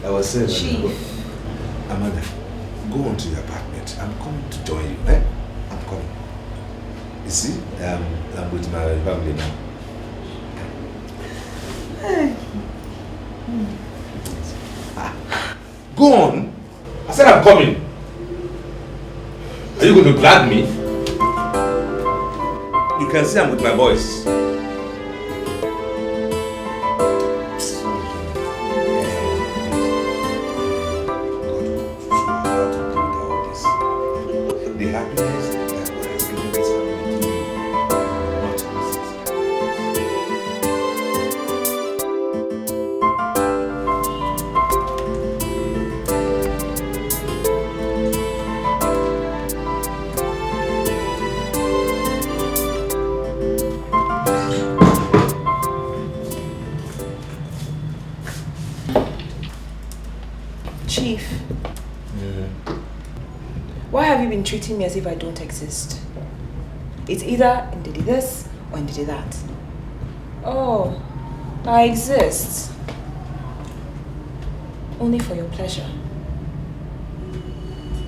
D: I was saying,
G: Chief.
D: Amanda, go on to your apartment. I'm coming to join you. I'm coming. You see, I'm with my family now. Go on. I said I'm coming. Are you going to drag me? You can see I'm with my boys. The happiness that God has given this family to you, not
A: Chief, why have you been treating me as if I don't exist? It's either Ndidi this or Ndidi that. Oh, I exist. Only for your pleasure.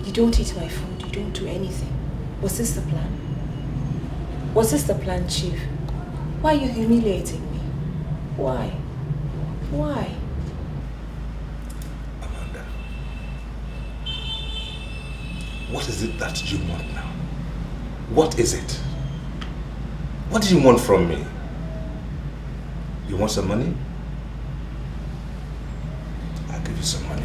A: You don't eat my food, you don't do anything. Was this the plan? Was this the plan, Chief? Why are you humiliating me? Why? Why?
D: What is it that you want now? What is it? What do you want from me? You want some money? I'll give you some money.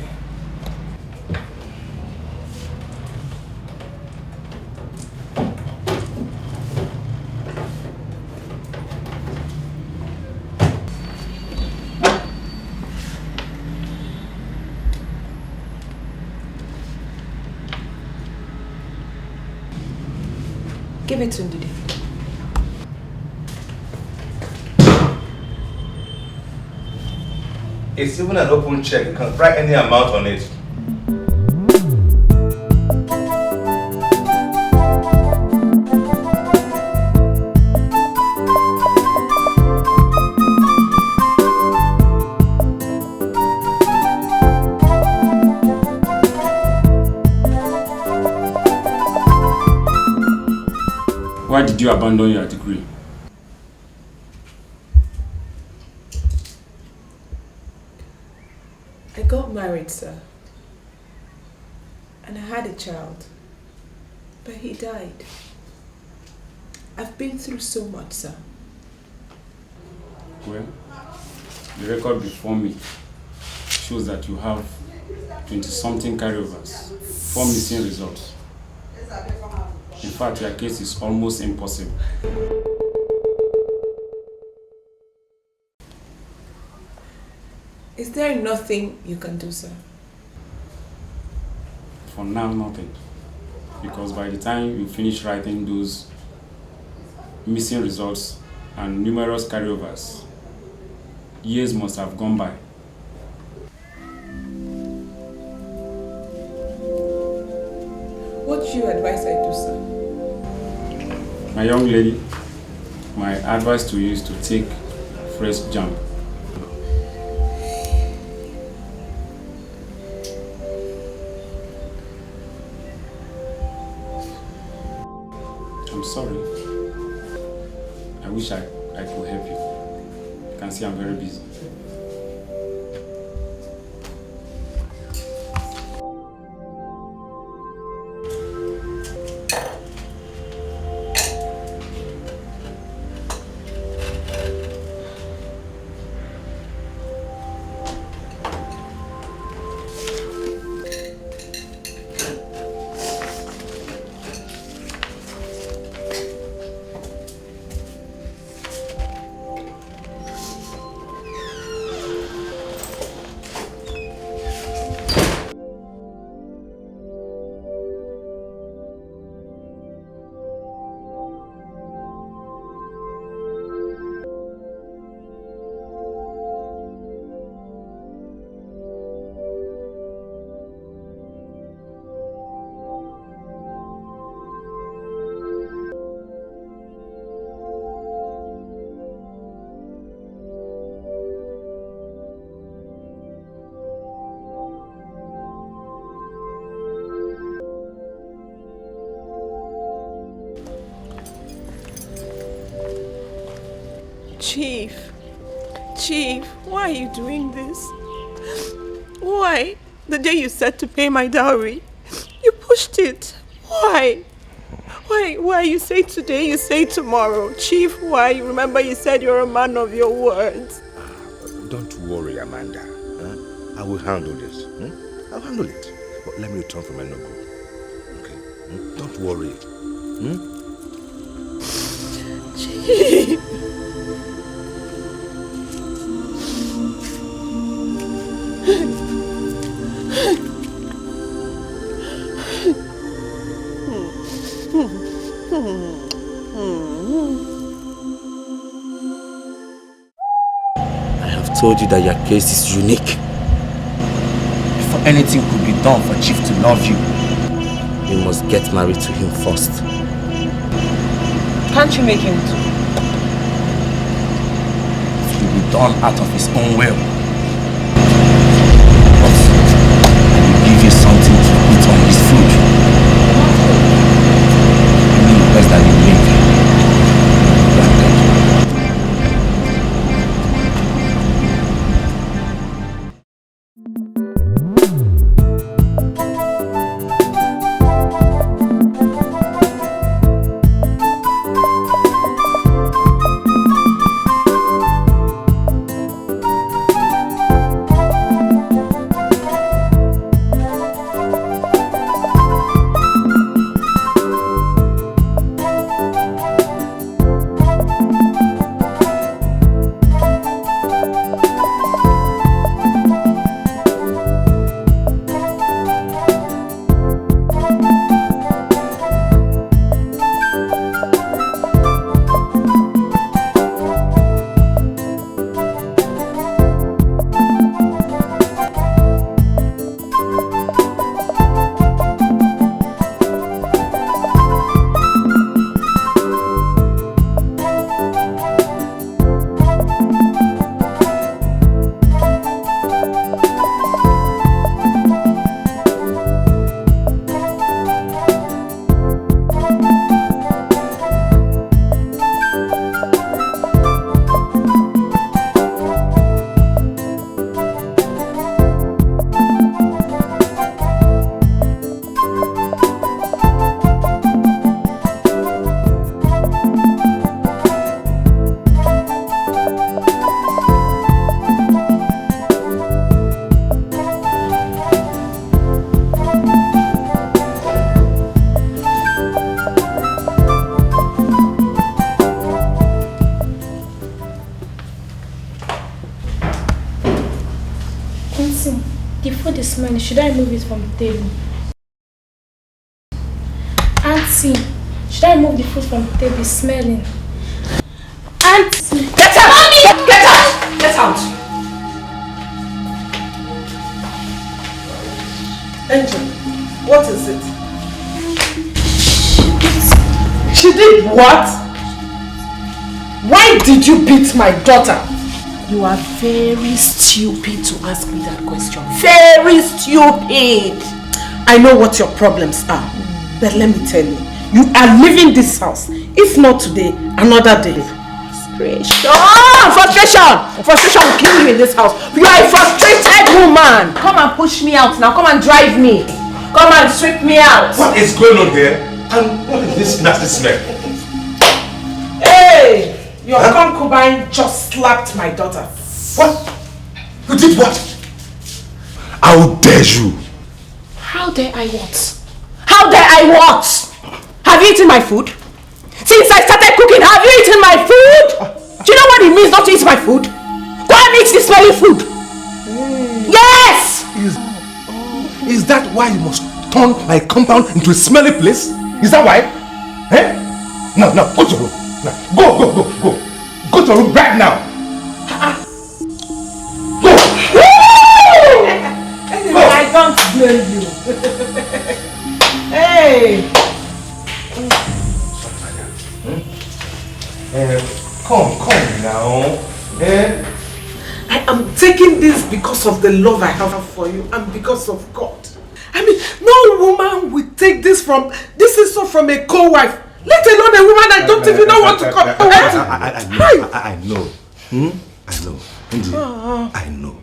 A: Give it to Ndidi.
D: It's even an open check. You can write any amount on it.
L: Why did you abandon your degree?
A: I got married, sir. And I had a child. But he died. I've been through so much, sir.
L: Well, the record before me shows that you have 20-something carryovers, 4 missing results. In
N: fact, your case is almost impossible.
A: Is there nothing you can do, sir?
N: For now, nothing. Because by the time you finish writing those missing results and numerous carryovers, years must have gone by.
A: What do you advise I do, sir?
N: My young lady, my advice to you is to take fresh jump. I'm sorry. I wish I could help you. You can see I'm very busy.
A: Chief, why are you doing this? Why? The day you said to pay my dowry, you pushed it. Why? Why you say today, you say tomorrow? Chief, why? Remember you said you're a man of your words.
C: Don't worry, Amanda. I will handle this. I'll handle it. But let me return from Enugu. Okay? Don't worry.
A: Chief.
L: I have told you that your case is unique. Before anything could be done for Chief to love you, you must get married to him first.
A: Can't you make him do?
L: It will be done out of his own will. But I will give you something to put on his food. I mean the best that you live.
K: smelling. Should I remove it from the table? Auntie, should I remove the food from the table? It's smelling. Auntie!
E: Get out! Mommy! Get out! Get out! Angel, what is it? She did what? Why did you beat my daughter?
A: You are very stupid to ask me that question. Very stupid!
E: I know what your problems are, but let me tell you, you are leaving this house. If not today, another day. Frustration! Frustration will kill you in this house. You are a frustrated woman!
A: Come and push me out now. Come and drive me. Come and sweep me out.
C: What is going on here? And what is this nasty smell?
E: Hey! Your concubine just slapped my daughter.
C: What? You did what? How dare you?
A: How dare I what? How dare I what? Have you eaten my food? Since I started cooking, have you eaten my food? Do you know what it means not to eat my food? Go and eat this smelly food. Yes!
C: Is that why you must turn my compound into a smelly place? Is that why? Eh? No, go to your room. Now, go. Go to your room right now. Go.
E: Anyway, I don't blame you. Hey!
C: Come now.
E: I am taking this because of the love I have for you and because of God. I mean, no woman will take this from a co-wife, let alone a woman I don't even know what to call.
C: I know. I know. Indeed, I know.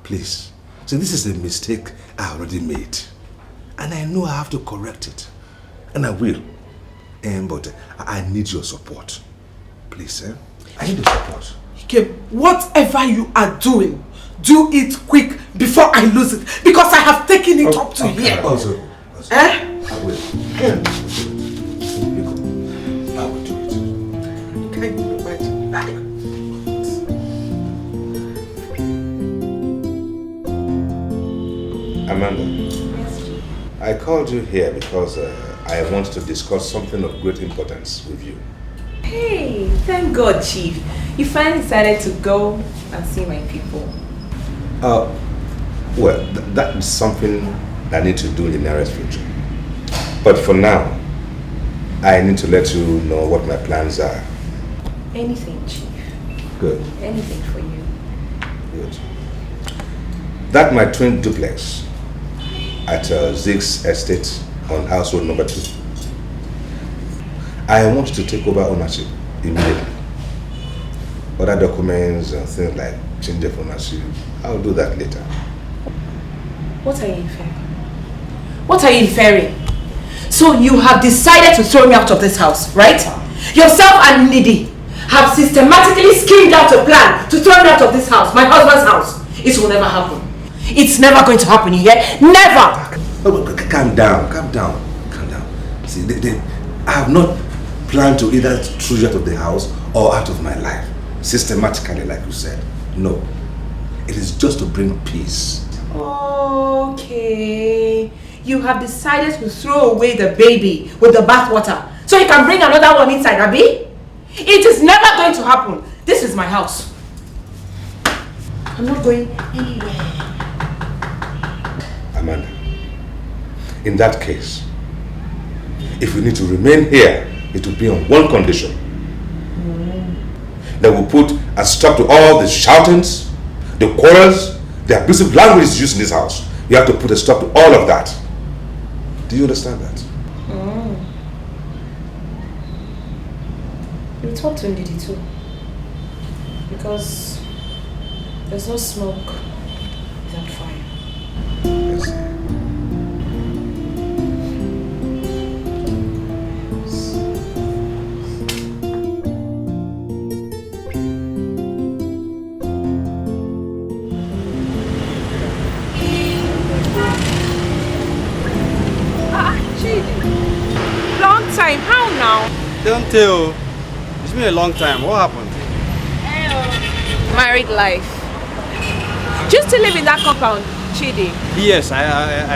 C: Please. So this is a mistake I already made. And I know I have to correct it. And I will. But I need your support. Please, I need your support.
E: Okay, whatever you are doing, do it quick before I lose it. Because I have taken it up to here.
C: Also, I will. I will do it.
E: Can you imagine?
C: Amanda, I called you here because I want to discuss something of great importance with you.
A: Hey, thank God, Chief. You finally decided to go and see my people.
C: Well, that is something I need to do in the nearest future. But for now, I need to let you know what my plans are.
A: Anything, Chief.
C: Good.
A: Anything for you.
C: Good. That my twin duplex at Zeke's estate on household number 2. I want to take over ownership immediately. Other documents and things like change of ownership, I'll do that later.
A: What are you inferring? What are you inferring? So you have decided to throw me out of this house, right? Yourself and Nidi have systematically schemed out a plan to throw me out of this house, my husband's house. It will never happen. It's never going to happen, you hear? Never!
C: Calm down. See, I have not planned to either throw you out of the house or out of my life. Systematically, like you said. No. It is just to bring peace.
A: Okay. You have decided to throw away the baby with the bathwater so you can bring another one inside, Abi? It is never going to happen. This is my house. I'm not going anywhere.
C: Amanda, in that case, if we need to remain here, it will be on one condition. That will put a stop to all the shoutings, the quarrels, the abusive language used in this house. You have to put a stop to all of that. Do you understand that?
A: You talk to Ndidi too. Because there's no smoke without fire.
C: Yes.
A: Long time, how now?
O: Don't tell. It's been a long time. What happened?
A: Married life. Just to live in that compound. Chidi?
O: Yes, I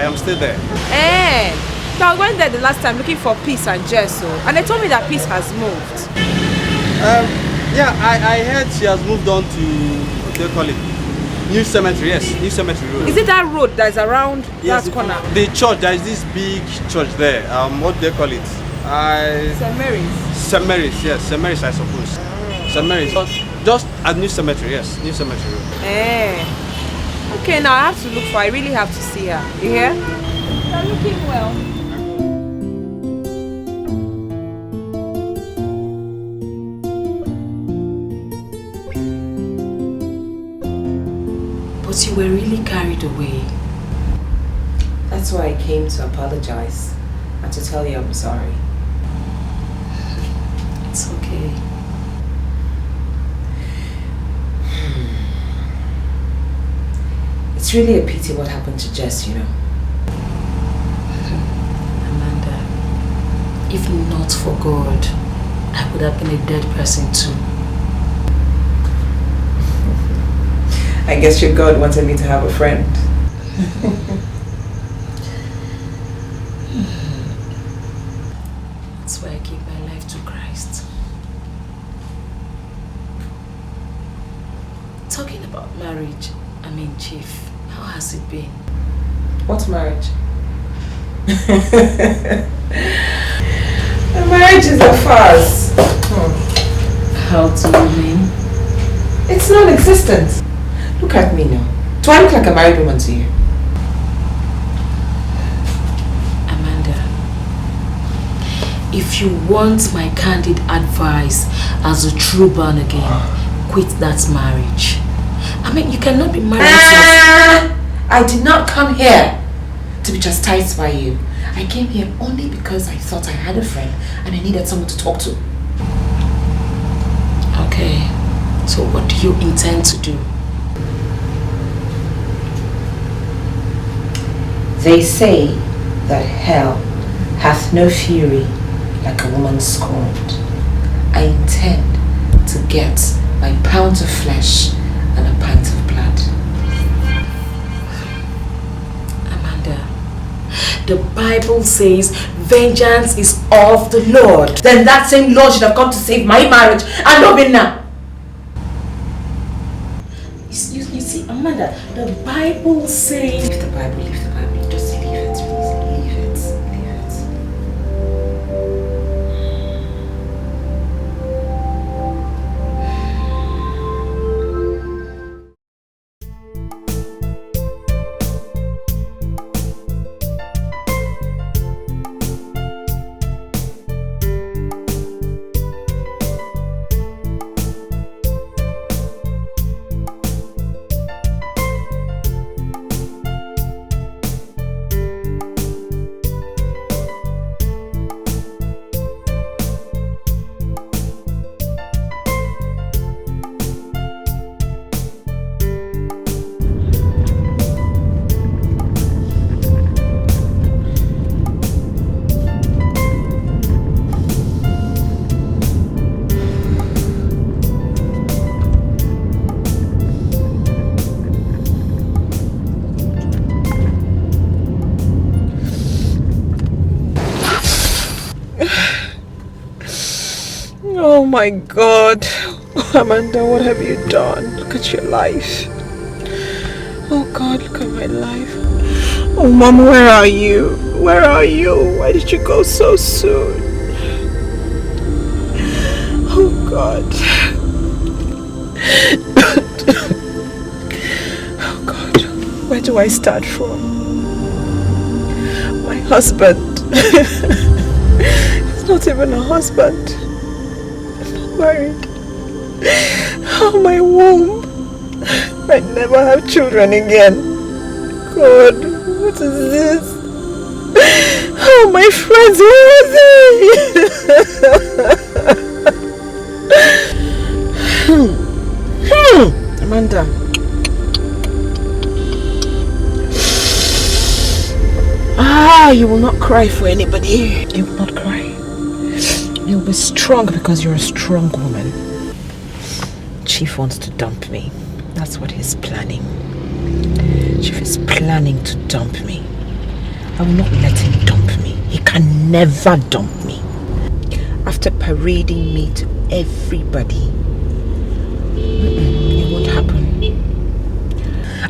O: am still there.
A: Eh, I went there the last time looking for Peace and Jesso, and they told me that Peace has moved.
O: Yeah, I heard she has moved on to, what do you call it? New Cemetery, yes, New Cemetery Road.
A: Is it that road that's around that corner?
O: The church, there is this big church there. What do they call it?
A: St. Mary's.
O: St. Mary's, yes, St. Mary's, I suppose. St. Mary's, just at New Cemetery, yes, New Cemetery Road.
A: Eh. Okay, now I have to look for her. I really have to see her. You hear? You're looking well.
G: But you were really carried away.
P: That's why I came to apologize and to tell you I'm sorry.
G: It's okay.
P: It's really a pity what happened to Jess, you know.
G: Amanda, if not for God, I would have been a dead person too.
P: I guess your God wanted me to have a friend.
G: That's why I gave my life to Christ. Talking about marriage, Chief, how has it been?
P: What marriage? The marriage is a farce.
G: How do you mean?
P: It's non-existent. Look at me now. Do I look like a married woman to you?
G: Amanda, if you want my candid advice as a true born again, quit that marriage. You cannot be married
P: I did not come here to be chastised by you. I came here only because I thought I had a friend and I needed someone to talk to.
G: Okay, so what do you intend to do?
P: They say that hell hath no fury like a woman scorned. I intend to get my pound of flesh and a pint of blood.
G: Amanda, the Bible says vengeance is of the Lord.
P: Then that same Lord should have come to save my marriage and not been now.
G: You see, Amanda, the Bible says...
P: Leave the Bible, leave the Bible. Just leave it, please. Leave it, leave it.
A: Oh my God. Amanda, what have you done? Look at your life. Oh God, look at my life. Oh Mom, where are you? Where are you? Why did you go so soon? Oh God. Oh God, where do I start from? My husband. He's not even a husband. Married. Oh, my womb. I never have children again. God, what is this? Oh, my friends, where are they? Amanda. You will not cry for anybody. You will not cry. You'll be strong because you're a strong woman. Chief wants to dump me. That's what he's planning.
P: Chief is planning to dump me. I will not let him dump me. He can never dump me. After parading me to everybody, it won't happen.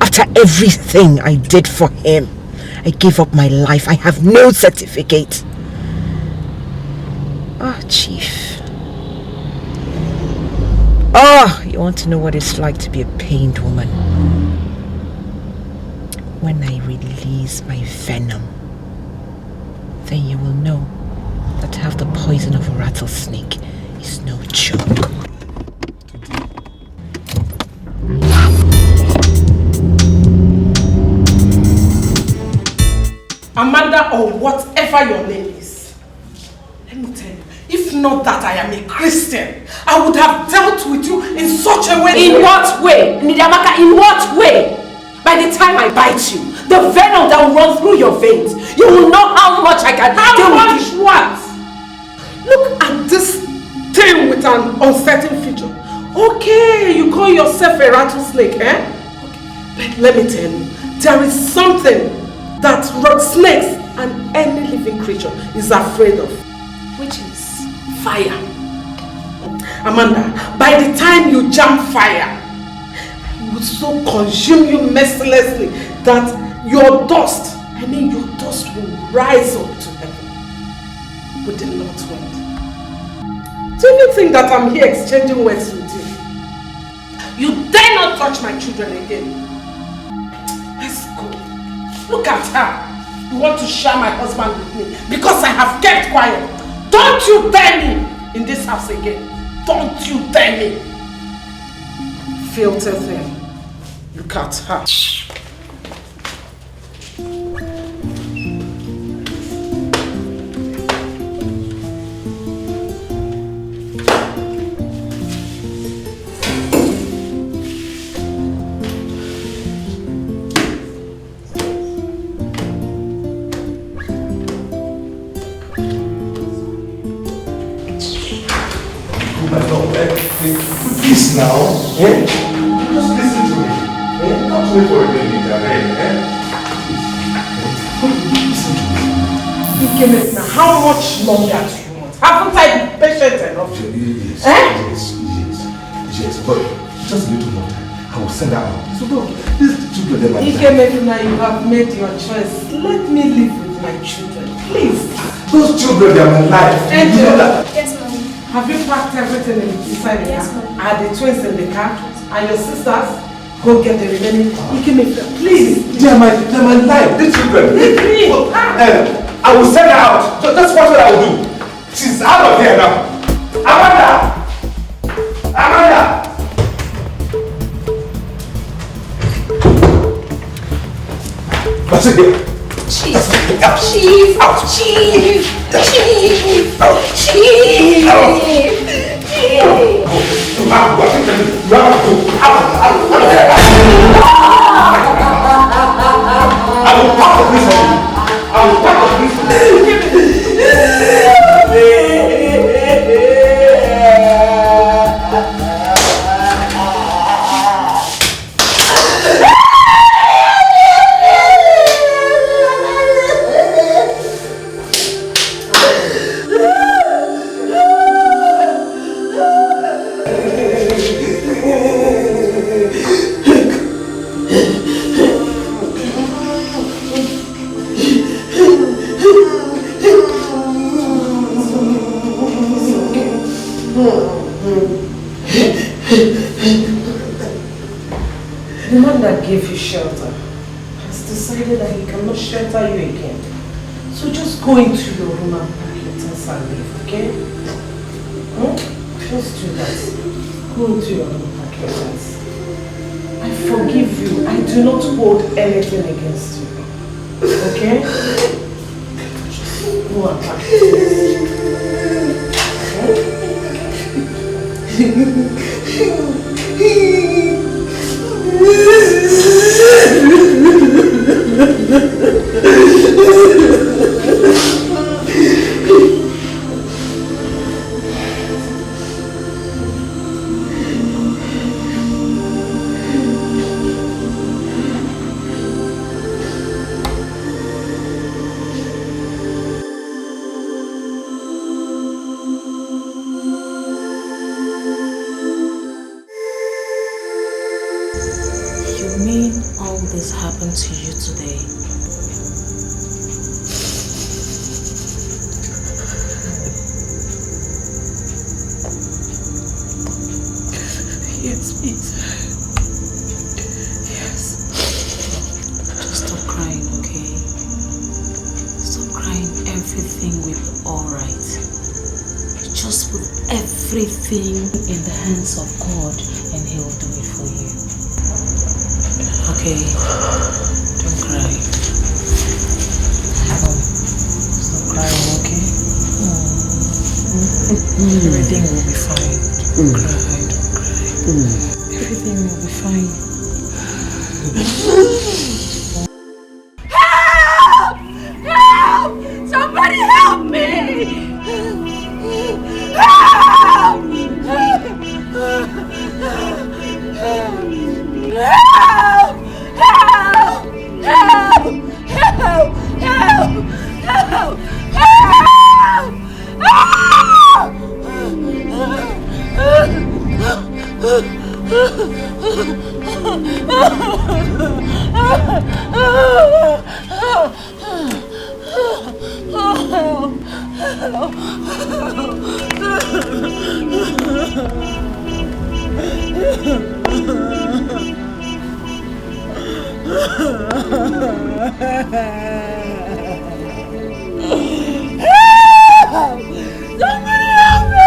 P: After everything I did for him, I gave up my life. I have no certificate. Ah, Chief. Ah, you want to know what it's like to be a pained woman? When I release my venom, then you will know that to have the poison of a rattlesnake is no joke.
E: Amanda, or whatever your name is. Let me tell you, if not that I am a Christian, I would have dealt with you in such a way.
G: In what way? Nidiamaka, in what way? By the time I bite you, the venom that will run through your veins, you will know how much I can deal with you.
E: What? Look at this thing with an uncertain future. Okay, you call yourself a rattlesnake, eh? Okay. But let me tell you, there is something that snakes and any living creature is afraid of.
G: Which is
E: fire. Amanda, by the time you jam fire, it will so consume you mercilessly that your dust will rise up to heaven with the north wind. Do you think that I'm here exchanging words with you? You dare not touch my children again. Let's go. Look at her. You want to share my husband with me because I have kept quiet. Don't you dare me in this house again. Don't you dare me. Filthy thing. Look at her.
C: Please now, just listen to me. Not wait for a minute,
E: Now, how much longer do you want? Haven't I been patient enough?
C: Yes, but just a little more time. I will send her out. So don't, these children,
E: Now you have made your choice. Let me live with my children, please.
C: Those children, they are my life.
E: Angel,
C: you know that?
E: Yes, Mom. Have you packed everything inside the car? Are the twins in the car? Are your sisters? Go get the remaining. Please.
C: They are my life. These children.
E: Leave me.
C: I will send her out. That's what I will do. She's out of here now. Amanda! Amanda! What's it here?
G: Chief!
C: Out!
G: Chief!
C: Out!
G: Chief! Chief!
C: Out!
G: Chief!
C: Out!
E: The man that gave you shelter has decided that he cannot shelter you again. So just go into your room and pack your things and leave, okay? Just do that. Go into your room and pack your things. I forgive you. I do not hold anything against you. Okay? Just go and pack your
G: this happen to you today?
A: Yes, please. Yes.
G: Just stop crying, okay? Stop crying. Everything will be alright. Just put everything in the hands of God and He will do it for you. Okay? Don't cry. Stop crying, okay? Everything will be fine. Don't cry. Everything will be fine.
J: Help! Help! Somebody help me! Help! Help! Help! Help! Help! Help! Help! Somebody help me!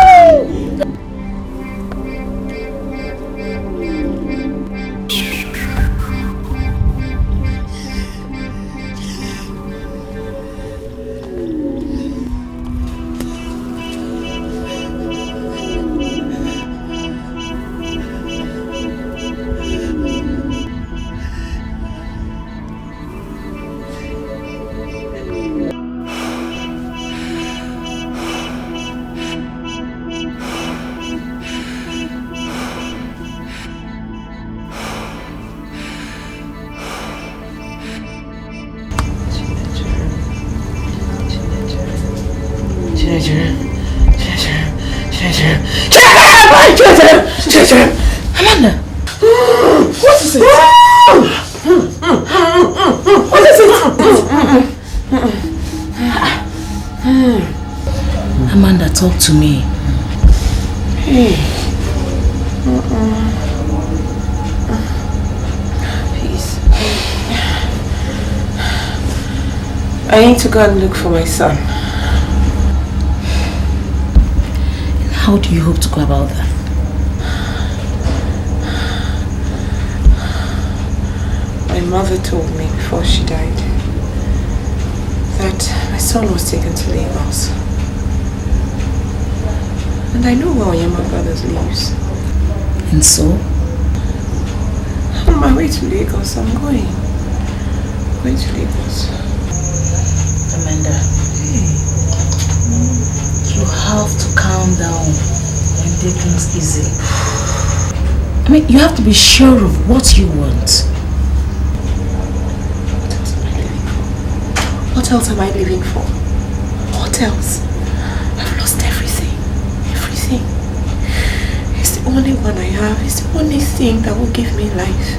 G: Amanda!
J: What is it? What is it?
G: Amanda, talk to me.
A: Hey. Please. I need to go and look for my son.
G: How do you hope to go about that?
A: My mother told me before she died that my son was taken to Lagos. And I know where Oyema Brothers lives.
G: And so?
A: On my way to Lagos, I'm going to Lagos.
G: Amanda, you have to calm down and take things easy. I mean, you have to be sure of what you want.
A: What else am I living for? What else? I've lost everything. Everything. It's the only one I have. It's the only thing that will give me life.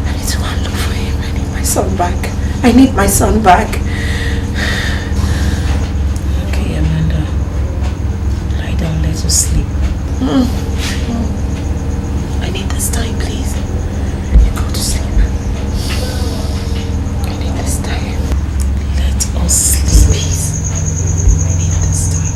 A: I need to go and look for him. I need my son back. I need my son back.
G: Okay, Amanda. Lie down, let us sleep.
A: I need this time, please. You go to sleep. I need this time.
G: Let us sleep.
A: Please. I need this time.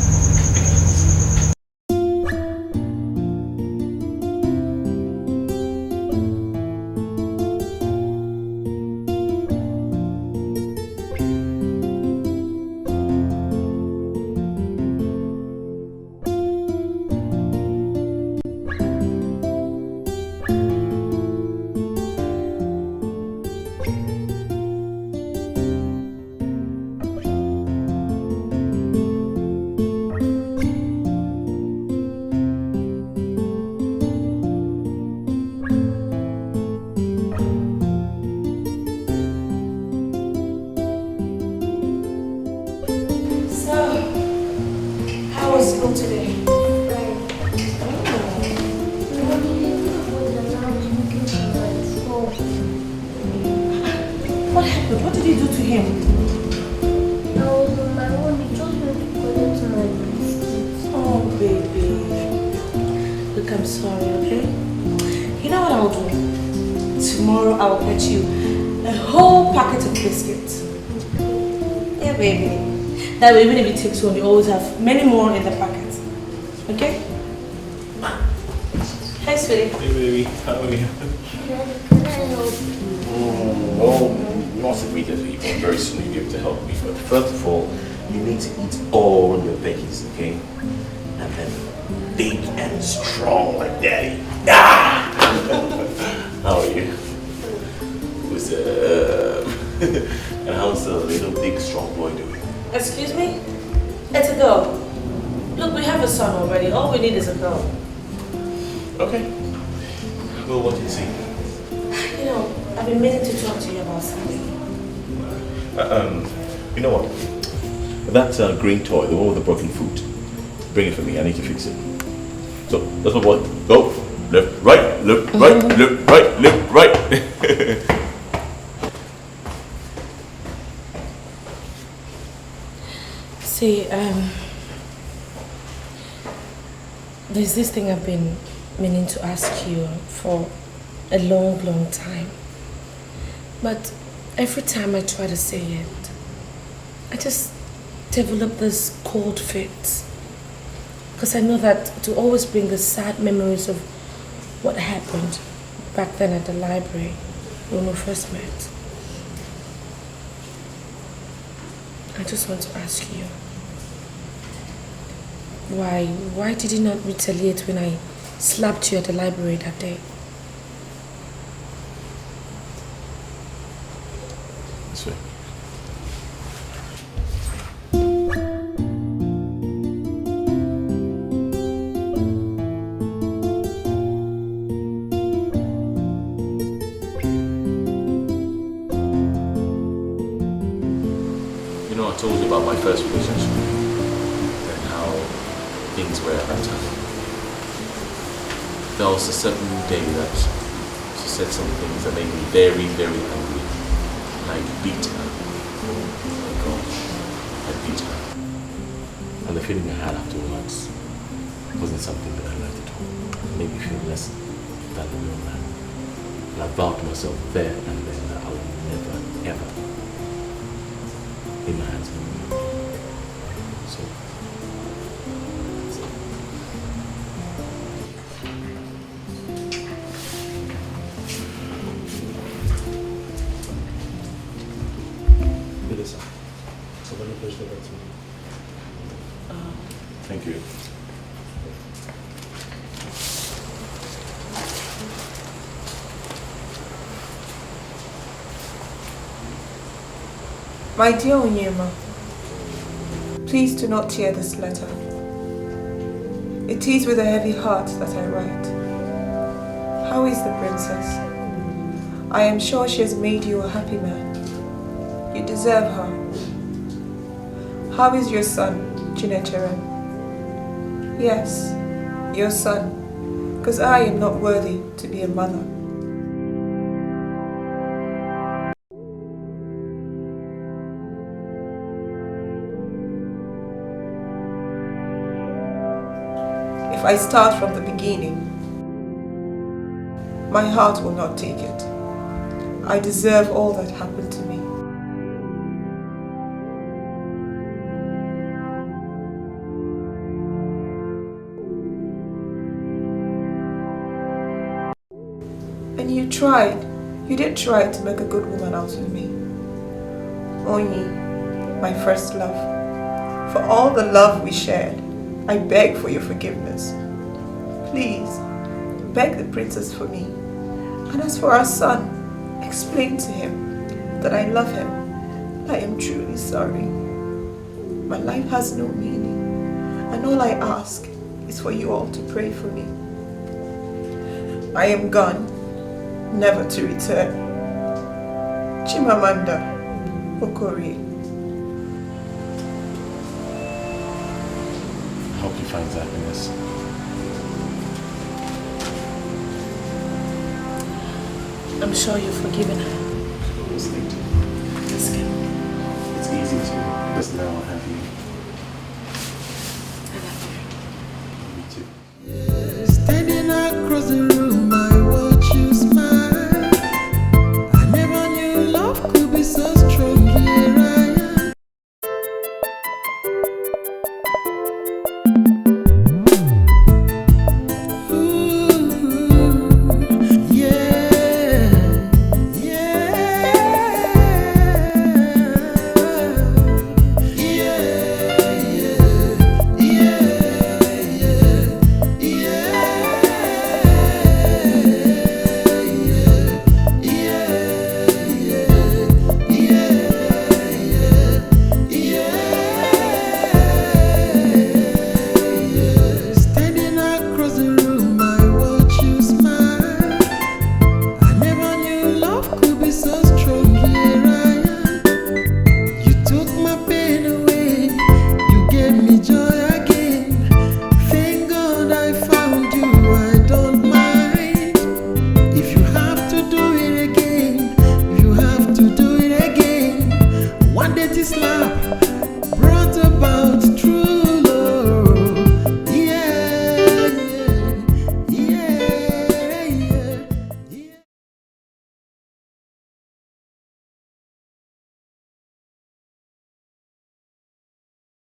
F: God, what did you do to him?
Q: I was on my own. He just went to collect my biscuits.
F: Oh, baby. Look, I'm sorry, okay? You know what I'll do? Tomorrow I'll get you a whole packet of biscuits. Yeah, baby. That way, even if it takes one, you always have many more in the packet. Okay? Hi, sweetie.
B: Hey, baby. How are you?
Q: Can I help you?
B: Well, not immediately, but very soon you'll be able to help me. But first of all, you need to eat all your veggies, okay? And then big and strong like daddy. Ah! How are you? What's up? And how's the little big strong boy doing?
F: Excuse me? It's a girl. Look, we have a son already. All we need is a girl.
B: Okay. Well, what do you see?
F: You know, I've been meaning to talk to you about something.
B: You know what? That green toy, the one with the broken foot, bring it for me. I need to fix it. So, that's my boy. Go. Left, right, left, right, left, right, left, right.
F: See, there's this thing I've been meaning to ask you for a long, long time. But every time I try to say it, I just develop this cold feet. Because I know that to always bring the sad memories of what happened back then at the library when we first met. I just want to ask you, why did you not retaliate when I slapped you at the library that day?
B: This way. You know, I told you about my first relationship and how things were at that time. There was a certain day that she said some things that made me very, very angry. And I beat her. Oh my gosh, I beat her. And the feeling I had afterwards wasn't something that I liked at all. It made me feel less than a real man. And I vowed to myself there and then that I would never, ever in my hands anymore. So, that's it.
D: Melissa, somebody push the button.
B: Thank you.
A: My dear Onyema, please do not tear this letter. It is with a heavy heart that I write. How is the princess? I am sure she has made you a happy man. You deserve her. How is your son, Chinechere? Yes, your son, because I am not worthy to be a mother. If I start from the beginning, my heart will not take it. I deserve all that happened to me. And you tried. You did try to make a good woman out of me. Onyi, my first love. For all the love we shared, I beg for your forgiveness. Please, beg the princess for me. And as for our son, explain to him that I love him. I am truly sorry. My life has no meaning. And all I ask is for you all to pray for me. I am gone, never to return. Chimamanda Okorie.
B: I hope he finds happiness.
F: I'm sure you've forgiven her.
B: Yes, thank you. It's easy to, because now I have you.